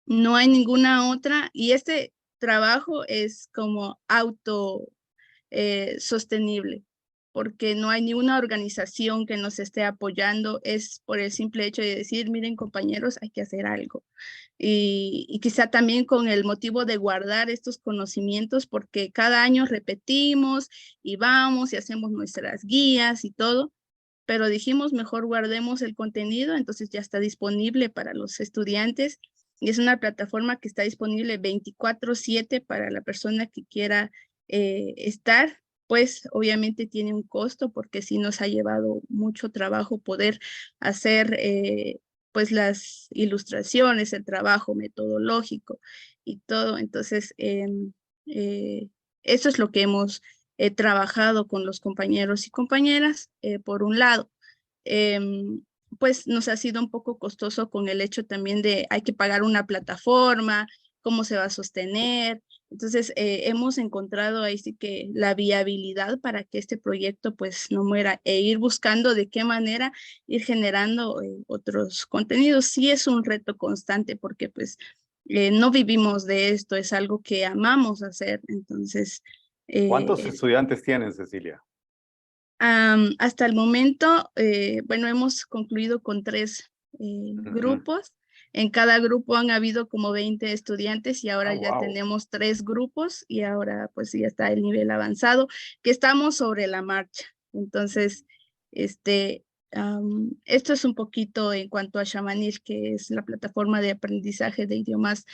no hay ninguna otra, y este trabajo es como sostenible, porque no hay ninguna organización que nos esté apoyando. Es por el simple hecho de decir, miren compañeros, hay que hacer algo. Y quizá también con el motivo de guardar estos conocimientos, porque cada año repetimos y vamos y hacemos nuestras guías y todo, pero dijimos, mejor guardemos el contenido. Entonces ya está disponible para los estudiantes, y es una plataforma que está disponible 24/7 para la persona que quiera estar. Pues obviamente tiene un costo, porque sí nos ha llevado mucho trabajo poder hacer pues las ilustraciones, el trabajo metodológico y todo. Entonces, eso es lo que hemos trabajado con los compañeros y compañeras. Por un lado, pues nos ha sido un poco costoso con el hecho también de hay que pagar una plataforma, cómo se va a sostener. Entonces, hemos encontrado ahí sí que la viabilidad para que este proyecto pues no muera, e ir buscando de qué manera ir generando otros contenidos. Sí es un reto constante, porque pues no vivimos de esto, es algo que amamos hacer. Entonces, ¿Cuántos estudiantes tienen, Cecilia? hasta el momento, bueno, hemos concluido con 3 grupos. En cada grupo han habido como 20 estudiantes, y ahora ya tenemos 3 grupos, y ahora pues ya está el nivel avanzado, que estamos sobre la marcha. Entonces, esto es un poquito en cuanto a Shamanil, que es la plataforma de aprendizaje de idiomas,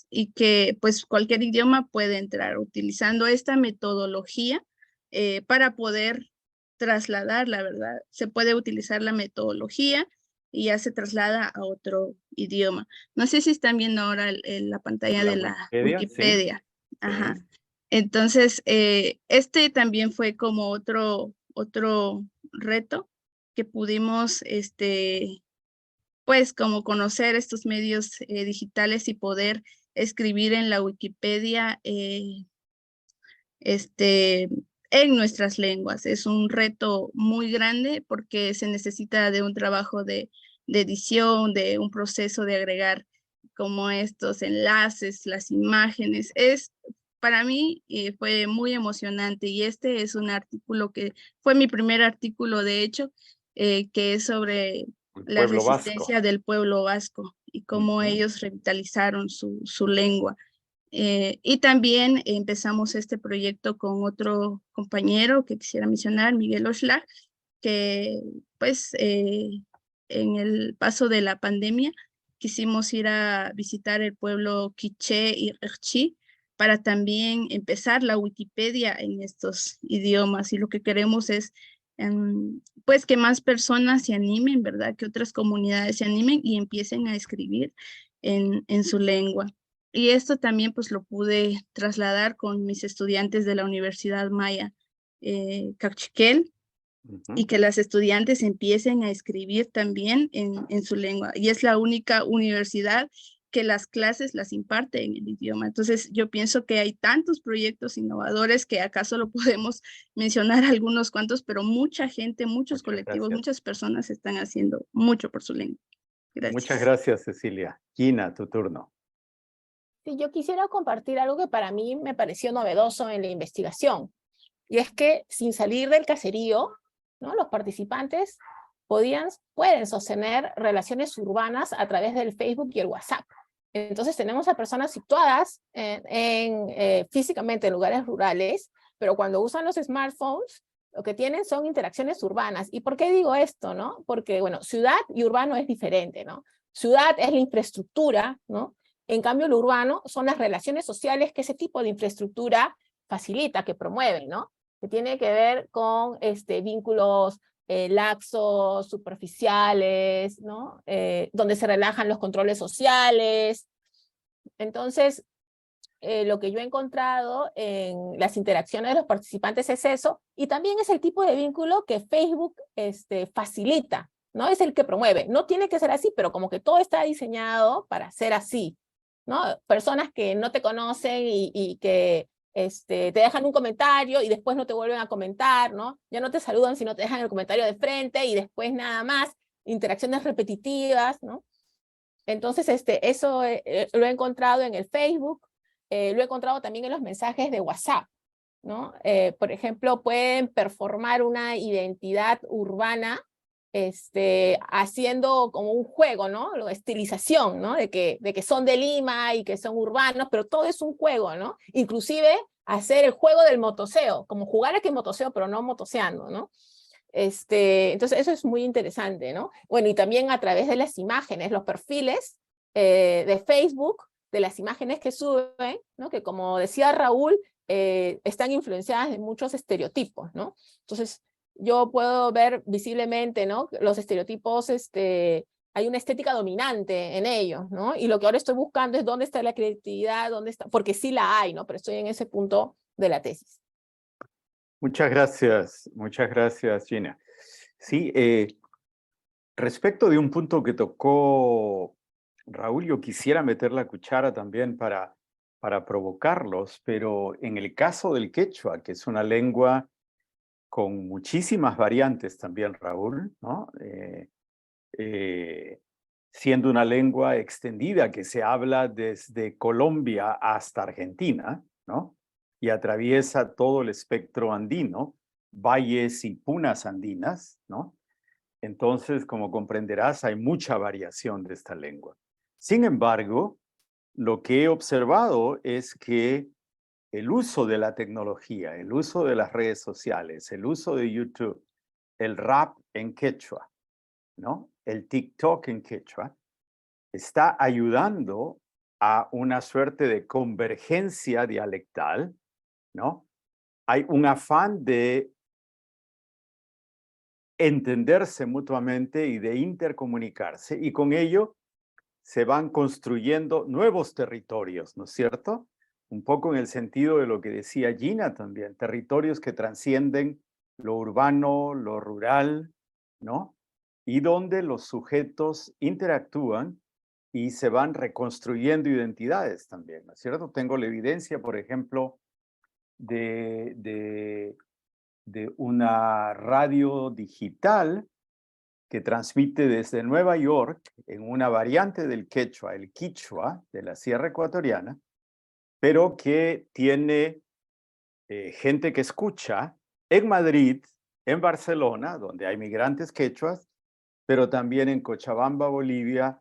y que pues cualquier idioma puede entrar utilizando esta metodología para poder trasladar, la verdad. Se puede utilizar la metodología y ya se traslada a otro idioma. No sé si están viendo ahora la pantalla de la Wikipedia. Sí. Ajá. Sí. Entonces, también fue como otro reto que pudimos, pues como conocer estos medios digitales y poder escribir en la Wikipedia en nuestras lenguas. Es un reto muy grande, porque se necesita de un trabajo de edición, de un proceso de agregar como estos enlaces, las imágenes. Para mí fue muy emocionante, y es un artículo que fue mi primer artículo, de hecho, que es sobre la Pueblo vasco. resistencia del pueblo vasco y cómo ellos revitalizaron su lengua. Y también empezamos este proyecto con otro compañero que quisiera mencionar, Miguel Oxlack, que pues en el paso de la pandemia quisimos ir a visitar el pueblo quiché y rechí para también empezar la Wikipedia en estos idiomas, y lo que queremos es pues que más personas se animen, ¿verdad? Que otras comunidades se animen y empiecen a escribir en su lengua. Y esto también pues lo pude trasladar con mis estudiantes de la Universidad Maya Cachiquel, y que las estudiantes empiecen a escribir también en su lengua. Y es la única universidad que las clases las imparte en el idioma. Entonces yo pienso que hay tantos proyectos innovadores que acaso lo podemos mencionar algunos cuantos, pero mucha gente, muchos colectivos, muchas personas están haciendo mucho por su lengua. Gracias. Muchas gracias, Cecilia. Gina, tu turno. Sí, yo quisiera compartir algo que para mí me pareció novedoso en la investigación, y es que sin salir del caserío, ¿no?, los participantes pueden sostener relaciones urbanas a través del Facebook y el WhatsApp. Entonces tenemos a personas situadas físicamente en lugares rurales, pero cuando usan los smartphones, lo que tienen son interacciones urbanas. ¿Y por qué digo esto, no? Porque, bueno, ciudad y urbano es diferente, ¿no? Ciudad es la infraestructura, ¿no? En cambio, lo urbano son las relaciones sociales que ese tipo de infraestructura facilita, que promueve, ¿no? Que tiene que ver con vínculos laxos, superficiales, ¿no? Donde se relajan los controles sociales. Entonces, lo que yo he encontrado en las interacciones de los participantes es eso, y también es el tipo de vínculo que Facebook facilita, ¿no? Es el que promueve. No tiene que ser así, pero como que todo está diseñado para ser así, ¿no? Personas que no te conocen y que te dejan un comentario y después no te vuelven a comentar, ¿no? Ya no te saludan, sino te dejan el comentario de frente y después nada más, interacciones repetitivas, ¿no? Entonces, eso lo he encontrado en el Facebook, lo he encontrado también en los mensajes de WhatsApp, ¿no? Por ejemplo, pueden performar una identidad urbana haciendo como un juego, ¿no? La estilización, ¿no? De que son de Lima y que son urbanos, pero todo es un juego, ¿no? Inclusive hacer el juego del motoseo, como jugar a que motoseo, pero no motoseando, ¿no? Entonces eso es muy interesante, ¿no? Bueno, y también a través de las imágenes, los perfiles de Facebook, de las imágenes que suben, ¿no? Que como decía Raúl, están influenciadas de muchos estereotipos, ¿no? Entonces, yo puedo ver visiblemente, ¿no?, los estereotipos, hay una estética dominante en ellos, ¿no? Y lo que ahora estoy buscando es dónde está la creatividad, dónde está, porque sí la hay, ¿no? Pero estoy en ese punto de la tesis. Muchas gracias, Gina. Sí, respecto de un punto que tocó Raúl, yo quisiera meter la cuchara también para provocarlos, pero en el caso del quechua, que es una lengua con muchísimas variantes también, Raúl, ¿no? Siendo una lengua extendida que se habla desde Colombia hasta Argentina, ¿no? Y atraviesa todo el espectro andino, valles y punas andinas, ¿no? Entonces, como comprenderás, hay mucha variación de esta lengua. Sin embargo, lo que he observado es que el uso de la tecnología, el uso de las redes sociales, el uso de YouTube, el rap en quechua, ¿no? El TikTok en quechua, está ayudando a una suerte de convergencia dialectal, ¿no? Hay un afán de entenderse mutuamente y de intercomunicarse, y con ello se van construyendo nuevos territorios, ¿no es cierto? Un poco en el sentido de lo que decía Gina también, territorios que trascienden lo urbano, lo rural, ¿no? Y donde los sujetos interactúan y se van reconstruyendo identidades también, ¿no es cierto? Tengo la evidencia, por ejemplo, de una radio digital que transmite desde Nueva York en una variante del quechua, el quichua de la Sierra Ecuatoriana, pero que tiene gente que escucha en Madrid, en Barcelona, donde hay migrantes quechuas, pero también en Cochabamba, Bolivia,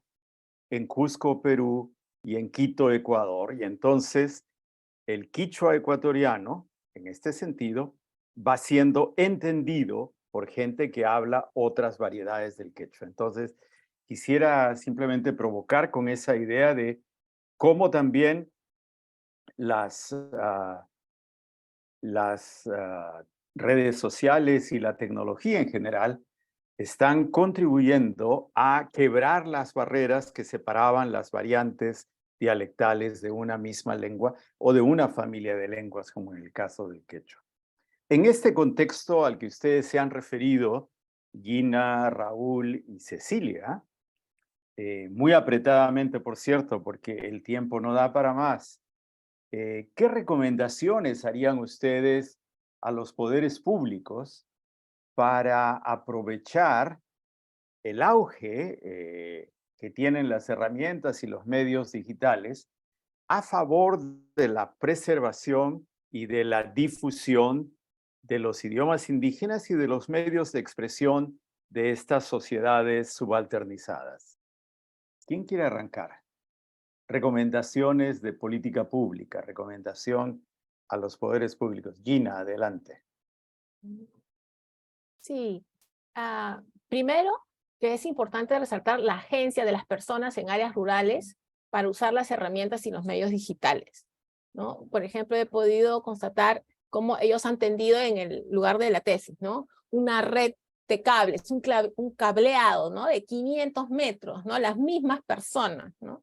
en Cusco, Perú, y en Quito, Ecuador. Y entonces el quichua ecuatoriano, en este sentido, va siendo entendido por gente que habla otras variedades del quechua. Entonces, quisiera simplemente provocar con esa idea de cómo también las redes sociales y la tecnología en general están contribuyendo a quebrar las barreras que separaban las variantes dialectales de una misma lengua o de una familia de lenguas, como en el caso del quechua. En este contexto al que ustedes se han referido, Gina, Raúl y Cecilia, muy apretadamente, por cierto, porque el tiempo no da para más, ¿qué recomendaciones harían ustedes a los poderes públicos para aprovechar el auge que tienen las herramientas y los medios digitales a favor de la preservación y de la difusión de los idiomas indígenas y de los medios de expresión de estas sociedades subalternizadas? ¿Quién quiere arrancar? Recomendaciones de política pública, recomendación a los poderes públicos. Gina, adelante. Sí, primero que es importante resaltar la agencia de las personas en áreas rurales para usar las herramientas y los medios digitales, ¿no? Por ejemplo, he podido constatar cómo ellos han tendido en el lugar de la tesis, ¿no? Una red de cables, un cableado, ¿no? De 500 metros, ¿no? Las mismas personas, ¿no?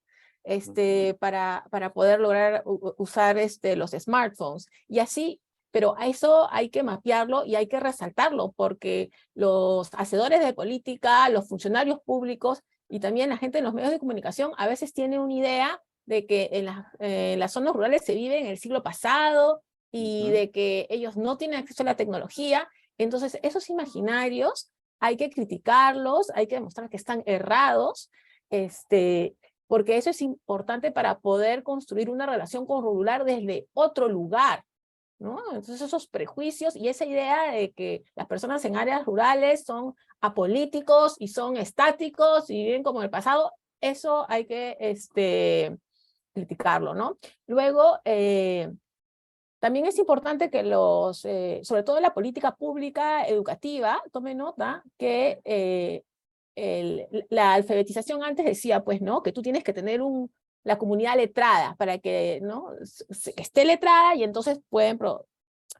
Para poder lograr usar los smartphones. Y así, pero a eso hay que mapearlo y hay que resaltarlo, porque los hacedores de política, los funcionarios públicos y también la gente en los medios de comunicación a veces tiene una idea de que en las zonas rurales se vive en el siglo pasado y de que ellos no tienen acceso a la tecnología. Entonces, esos imaginarios hay que criticarlos, hay que demostrar que están errados, porque eso es importante para poder construir una relación con lo rural desde otro lugar, ¿no? Entonces esos prejuicios y esa idea de que las personas en áreas rurales son apolíticos y son estáticos y viven como en el pasado, eso hay que criticarlo, ¿no? Luego, también es importante que sobre todo la política pública educativa, tome nota que la alfabetización antes decía, pues, ¿no? Que tú tienes que tener la comunidad letrada para que, ¿no? Esté letrada y entonces pueden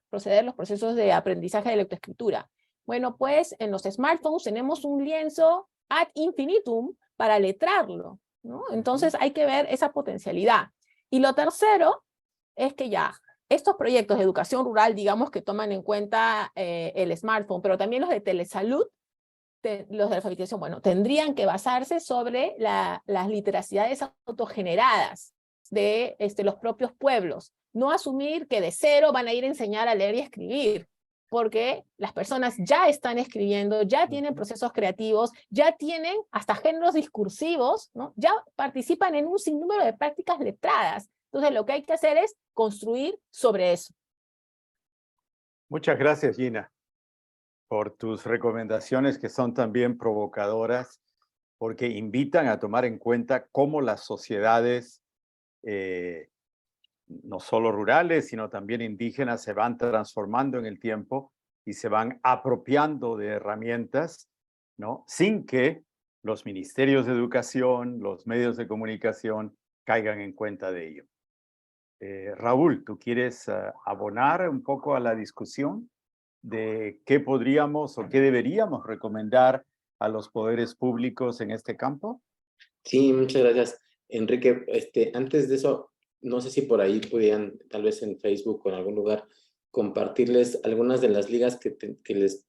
proceder los procesos de aprendizaje de lectoescritura. Bueno, pues en los smartphones tenemos un lienzo ad infinitum para letrarlo, ¿no? Entonces hay que ver esa potencialidad. Y lo tercero es que ya estos proyectos de educación rural, digamos que toman en cuenta el smartphone, pero también los de telesalud, los de alfabetización, bueno, tendrían que basarse sobre las literacidades autogeneradas de los propios pueblos. No asumir que de cero van a ir a enseñar a leer y escribir, porque las personas ya están escribiendo, ya tienen procesos creativos, ya tienen hasta géneros discursivos, ¿no? Ya participan en un sinnúmero de prácticas letradas. Entonces lo que hay que hacer es construir sobre eso. Muchas gracias, Gina, por tus recomendaciones que son también provocadoras, porque invitan a tomar en cuenta cómo las sociedades, no solo rurales, sino también indígenas, se van transformando en el tiempo y se van apropiando de herramientas, ¿no? Sin que los ministerios de educación, los medios de comunicación caigan en cuenta de ello. Raúl, ¿tú quieres abonar un poco a la discusión de qué podríamos o qué deberíamos recomendar a los poderes públicos en este campo? Sí, muchas gracias, Enrique. Antes de eso, no sé si por ahí pudieran, tal vez en Facebook o en algún lugar, compartirles algunas de las ligas que les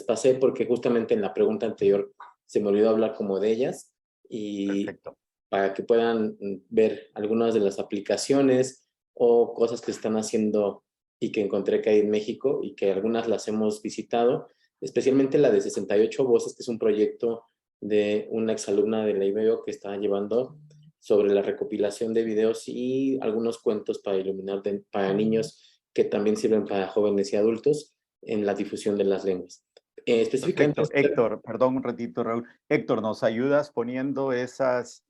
pasé, porque justamente en la pregunta anterior se me olvidó hablar como de ellas, y Perfecto. Para que puedan ver algunas de las aplicaciones o cosas que están haciendo y que encontré que hay en México y que algunas las hemos visitado, especialmente la de 68 Voces, que es un proyecto de una exalumna de la IBEO que está llevando sobre la recopilación de videos y algunos cuentos para iluminar para niños que también sirven para jóvenes y adultos en la difusión de las lenguas. Específicamente, Perfecto. Héctor, perdón un ratito, Raúl. Héctor, ¿nos ayudas poniendo esos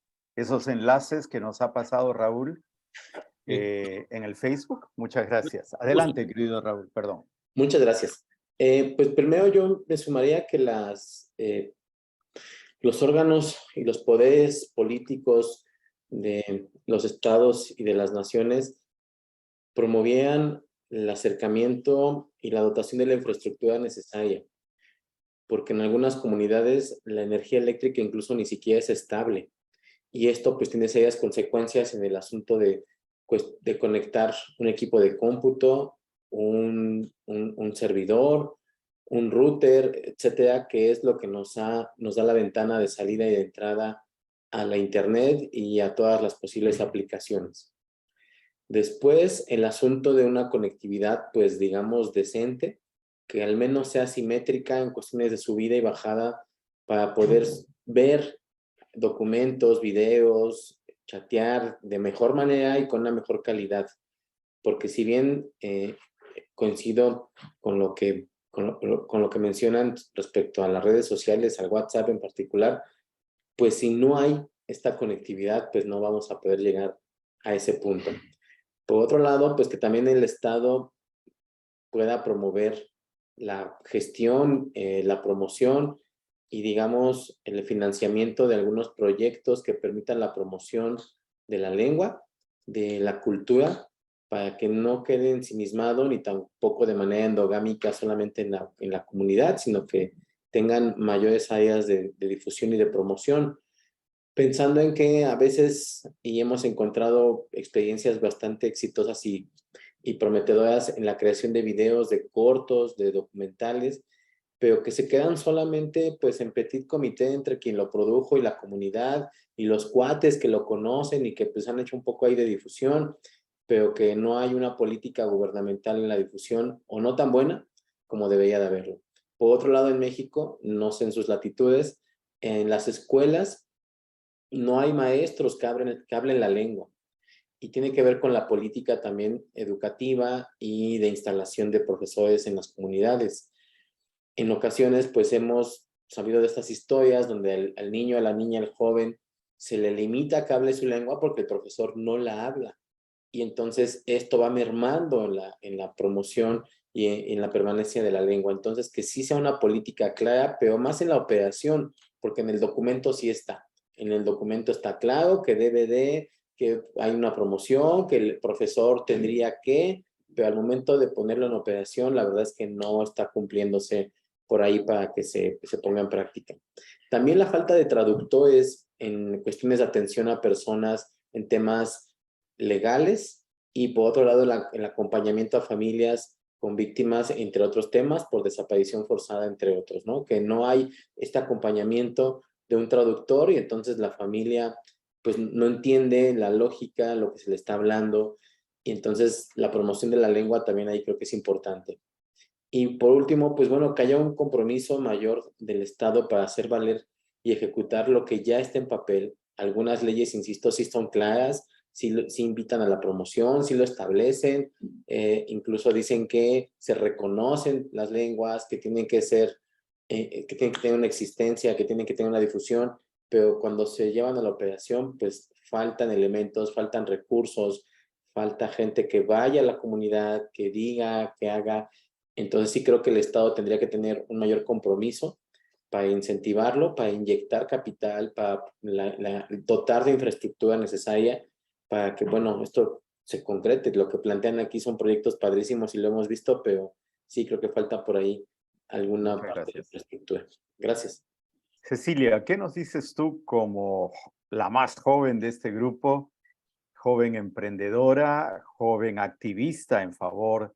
enlaces que nos ha pasado Raúl en el Facebook? Muchas gracias. Adelante, querido Raúl, perdón. muchas gracias. Pues primero yo me sumaría que los órganos y los poderes políticos de los estados y de las naciones promovían el acercamiento y la dotación de la infraestructura necesaria, porque en algunas comunidades la energía eléctrica incluso ni siquiera es estable, y esto pues tiene serias consecuencias en el asunto de conectar un equipo de cómputo, un servidor, un router, etcétera, que es lo que nos da la ventana de salida y de entrada a la internet y a todas las posibles aplicaciones. Después, el asunto de una conectividad, pues digamos, decente, que al menos sea simétrica en cuestiones de subida y bajada para poder ver documentos, videos, chatear de mejor manera y con una mejor calidad. Porque si bien coincido con lo que mencionan respecto a las redes sociales, al WhatsApp en particular, pues si no hay esta conectividad, pues no vamos a poder llegar a ese punto. Por otro lado, pues que también el Estado pueda promover la gestión, la promoción y, digamos, el financiamiento de algunos proyectos que permitan la promoción de la lengua, de la cultura, para que no quede ensimismado ni tampoco de manera endogámica solamente en la comunidad, sino que tengan mayores áreas de difusión y de promoción. Pensando en que a veces, y hemos encontrado experiencias bastante exitosas y prometedoras en la creación de videos, de cortos, de documentales, pero que se quedan solamente pues en petit comité entre quien lo produjo y la comunidad y los cuates que lo conocen y que pues han hecho un poco ahí de difusión, pero que no hay una política gubernamental en la difusión, o no tan buena como debería de haberlo. Por otro lado, en México, no sé en sus latitudes, en las escuelas no hay maestros que hablen la lengua, y tiene que ver con la política también educativa y de instalación de profesores en las comunidades. En ocasiones, pues hemos sabido de estas historias donde al niño, a la niña, al joven, se le limita a que hable su lengua porque el profesor no la habla. Y entonces esto va mermando en la promoción y en la permanencia de la lengua. Entonces, que sí sea una política clara, pero más en la operación, porque en el documento sí está. En el documento está claro que que hay una promoción, que el profesor tendría que, pero al momento de ponerlo en operación, la verdad es que no está cumpliéndose por ahí para que se ponga en práctica. También la falta de traductores en cuestiones de atención a personas en temas legales, y por otro lado el acompañamiento a familias con víctimas, entre otros temas, por desaparición forzada, entre otros, ¿no? Que no hay este acompañamiento de un traductor y entonces la familia pues no entiende la lógica, lo que se le está hablando, y entonces la promoción de la lengua también ahí creo que es importante. Y por último, pues bueno, que haya un compromiso mayor del Estado para hacer valer y ejecutar lo que ya está en papel. Algunas leyes, insisto, sí son claras, sí invitan a la promoción, sí lo establecen, incluso dicen que se reconocen las lenguas, que tienen que ser, que tienen que tener una existencia, que tienen que tener una difusión, pero cuando se llevan a la operación, pues faltan elementos, faltan recursos, falta gente que vaya a la comunidad, que diga, que haga. Entonces sí creo que el Estado tendría que tener un mayor compromiso para incentivarlo, para inyectar capital, para dotar de infraestructura necesaria para que, bueno, esto se concrete. Lo que plantean aquí son proyectos padrísimos y lo hemos visto, pero sí creo que falta por ahí alguna parte de infraestructura. Gracias. Cecilia, ¿qué nos dices tú como la más joven de este grupo, joven emprendedora, joven activista en favor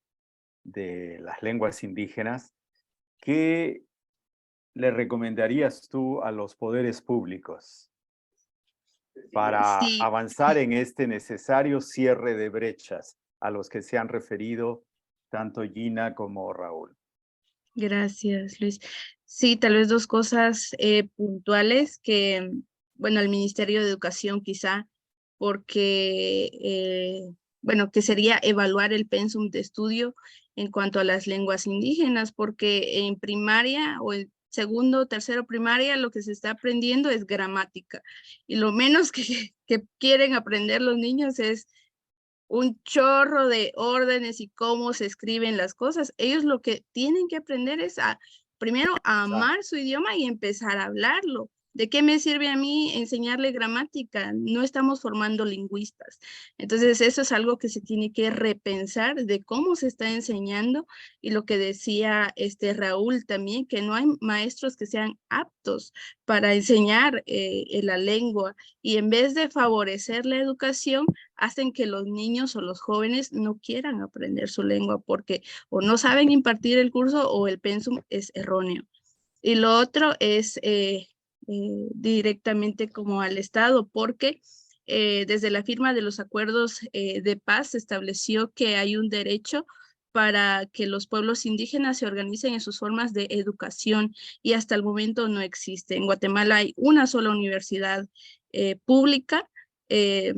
de las lenguas indígenas? ¿Qué le recomendarías tú a los poderes públicos para Sí, avanzar en este necesario cierre de brechas a los que se han referido tanto Gina como Raúl? gracias, Luis. Sí, tal vez dos cosas puntuales que, bueno, el Ministerio de Educación quizá, porque, bueno, que sería evaluar el pensum de estudio en cuanto a las lenguas indígenas, porque en primaria o en segundo, tercero primaria, lo que se está aprendiendo es gramática. Y lo menos que quieren aprender los niños es un chorro de órdenes y cómo se escriben las cosas. Ellos lo que tienen que aprender es primero a amar su idioma y empezar a hablarlo. ¿De qué me sirve a mí enseñarle gramática? No estamos formando lingüistas. Entonces, eso es algo que se tiene que repensar de cómo se está enseñando, y lo que decía Raúl también, que no hay maestros que sean aptos para enseñar la lengua, y en vez de favorecer la educación, hacen que los niños o los jóvenes no quieran aprender su lengua porque o no saben impartir el curso o el pensum es erróneo. Y lo otro es directamente como al Estado, porque desde la firma de los acuerdos de paz se estableció que hay un derecho para que los pueblos indígenas se organicen en sus formas de educación, y hasta el momento no existe. En Guatemala hay una sola universidad pública que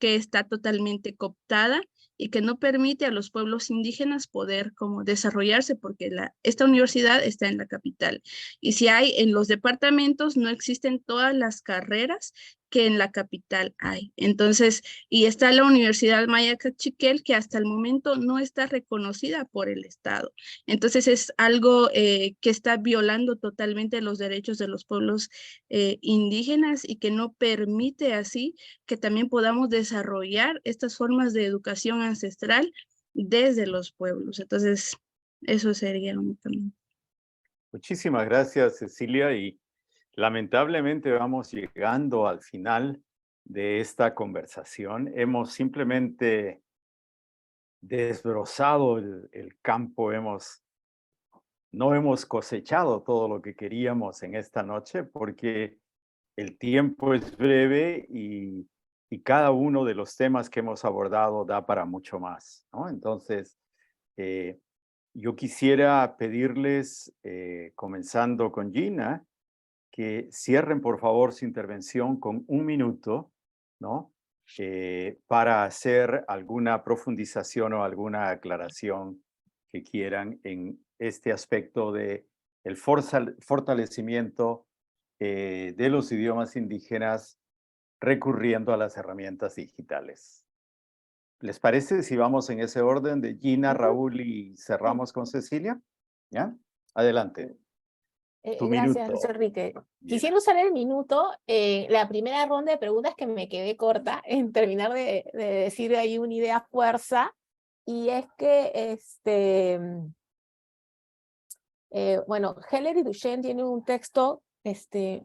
está totalmente cooptada y que no permite a los pueblos indígenas poder como desarrollarse, porque esta universidad está en la capital. Y si hay en los departamentos, no existen todas las carreras que en la capital hay. Entonces, y está la Universidad Maya Cachiquel, que hasta el momento no está reconocida por el Estado. Entonces, es algo que está violando totalmente los derechos de los pueblos indígenas, y que no permite así que también podamos desarrollar estas formas de educación ancestral desde los pueblos. Entonces, eso sería únicamente. Muchísimas gracias, Cecilia, y lamentablemente vamos llegando al final de esta conversación. Hemos simplemente desbrozado el campo, no hemos cosechado todo lo que queríamos en esta noche, porque el tiempo es breve y cada uno de los temas que hemos abordado da para mucho más, ¿no? Entonces, yo quisiera pedirles, comenzando con Gina, que cierren por favor su intervención con 1 minuto, ¿no? Para hacer alguna profundización o alguna aclaración que quieran en este aspecto de el fortalecimiento de los idiomas indígenas recurriendo a las herramientas digitales. ¿Les parece si vamos en ese orden de Gina, Raúl y cerramos con Cecilia? ¿Ya? Adelante. Tu Gracias, minuto. Luis Enrique. Gina. Quisiera usar el minuto, la primera ronda de preguntas, que me quedé corta en terminar de decir ahí una idea fuerza, y es que, bueno, Heller y Duchenne tienen un texto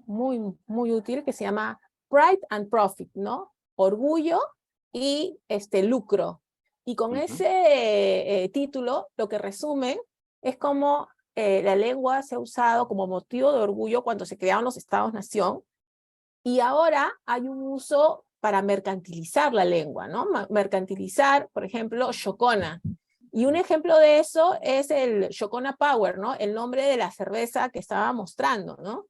muy, muy útil que se llama Pride and Profit, ¿no? Orgullo y lucro. Y con ese título, lo que resume es cómo la lengua se ha usado como motivo de orgullo cuando se crearon los estados-nación, y ahora hay un uso para mercantilizar la lengua, ¿no? Mercantilizar, por ejemplo, Shokona. Y un ejemplo de eso es el Shokona Power, ¿no? El nombre de la cerveza que estaba mostrando, ¿no?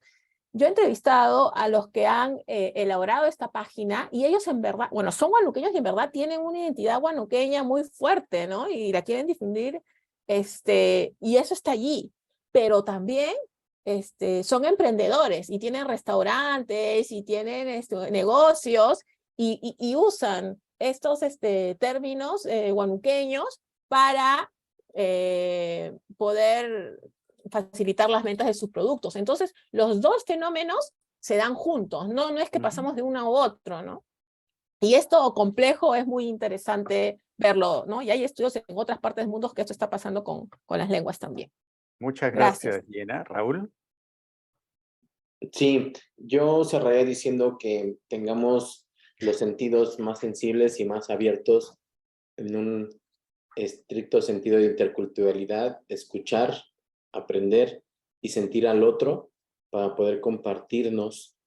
Yo he entrevistado a los que han elaborado esta página, y ellos en verdad, bueno, son huanuqueños y en verdad tienen una identidad huanuqueña muy fuerte, ¿no? Y la quieren difundir, y eso está allí. Pero también son emprendedores y tienen restaurantes y tienen negocios, y usan estos términos huanuqueños para poder facilitar las ventas de sus productos. Entonces, los dos fenómenos se dan juntos, no es que pasamos de uno a otro, ¿no? Y esto complejo es muy interesante verlo, ¿no? Y hay estudios en otras partes del mundo que esto está pasando con las lenguas también. Muchas gracias, Gina. Raúl. Sí, yo cerraría diciendo que tengamos los sentidos más sensibles y más abiertos en un estricto sentido de interculturalidad, escuchar, aprender y sentir al otro para poder compartirnos,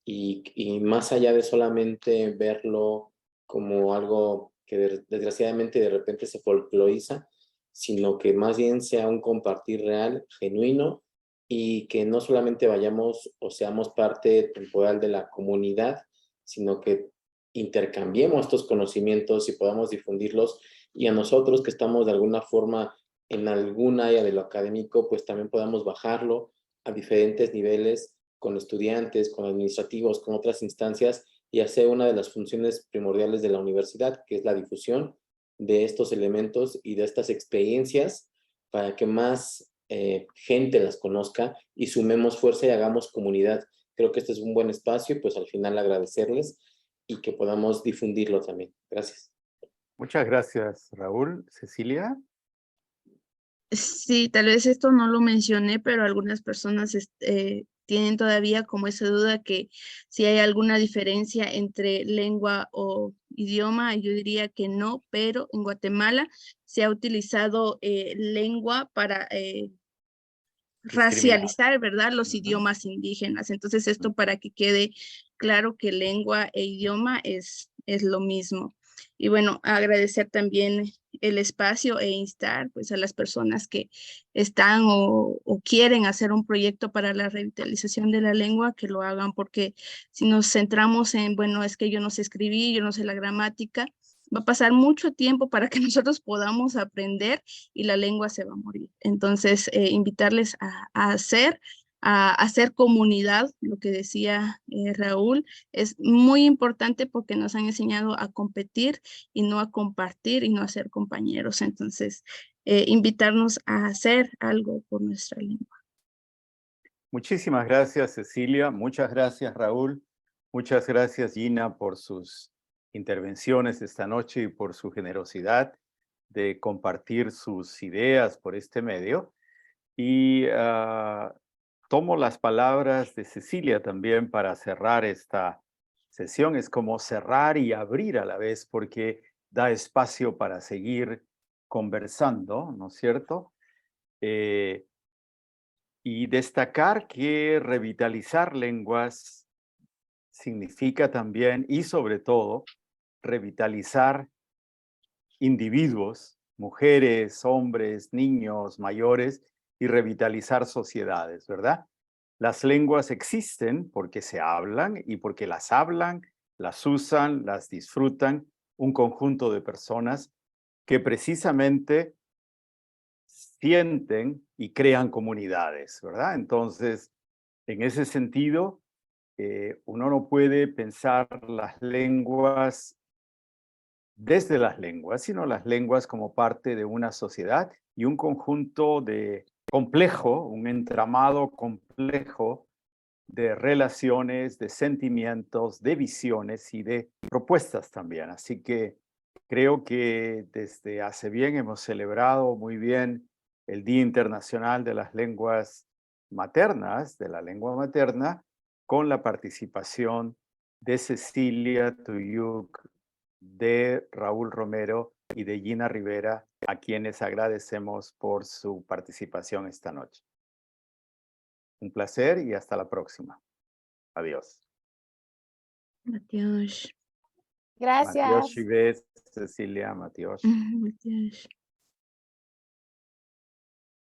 y más allá de solamente verlo como algo que desgraciadamente de repente se folcloriza, sino que más bien sea un compartir real, genuino, y que no solamente vayamos o seamos parte temporal de la comunidad, sino que intercambiemos estos conocimientos y podamos difundirlos, y a nosotros que estamos de alguna forma en algún área de lo académico, pues también podamos bajarlo a diferentes niveles con estudiantes, con administrativos, con otras instancias y hacer una de las funciones primordiales de la universidad, que es la difusión de estos elementos y de estas experiencias para que más gente las conozca y sumemos fuerza y hagamos comunidad. Creo que este es un buen espacio y pues al final agradecerles y que podamos difundirlo también. Gracias. Muchas gracias, Raúl. Cecilia. Sí, tal vez esto no lo mencioné, pero algunas personas tienen todavía como esa duda que si hay alguna diferencia entre lengua o idioma. Yo diría que no, pero en Guatemala se ha utilizado lengua para Discriminar. racializar, ¿verdad? Los idiomas indígenas. Entonces, esto para que quede claro que lengua e idioma es lo mismo. Y bueno, agradecer también el espacio e instar pues a las personas que están o quieren hacer un proyecto para la revitalización de la lengua, que lo hagan, porque si nos centramos en, bueno, es que yo no sé escribir, yo no sé la gramática, va a pasar mucho tiempo para que nosotros podamos aprender y la lengua se va a morir. Entonces, invitarles a hacer comunidad, lo que decía Raúl, es muy importante porque nos han enseñado a competir y no a compartir y no a ser compañeros. Entonces, invitarnos a hacer algo por nuestra lengua. Muchísimas gracias, Cecilia. Muchas gracias, Raúl. Muchas gracias, Gina, por sus intervenciones esta noche y por su generosidad de compartir sus ideas por este medio. Y tomo las palabras de Cecilia también para cerrar esta sesión. Es como cerrar y abrir a la vez porque da espacio para seguir conversando, ¿no es cierto? Y destacar que revitalizar lenguas significa también y sobre todo revitalizar individuos, mujeres, hombres, niños, mayores y revitalizar sociedades, ¿verdad? Las lenguas existen porque se hablan y porque las hablan, las usan, las disfrutan un conjunto de personas que precisamente sienten y crean comunidades, ¿verdad? Entonces, en ese sentido, uno no puede pensar las lenguas desde las lenguas, sino las lenguas como parte de una sociedad y un conjunto de complejo, un entramado complejo de relaciones, de sentimientos, de visiones y de propuestas también. Así que creo que desde hace bien hemos celebrado muy bien el Día Internacional de las Lenguas Maternas, de la lengua materna, con la participación de Cecilia Tuyuk, de Raúl Romero y de Gina Rivera, a quienes agradecemos por su participación esta noche. Un placer y hasta la próxima. Adiós. Adiós. Gracias. Matiós Chives, Cecilia Matiós. Adiós.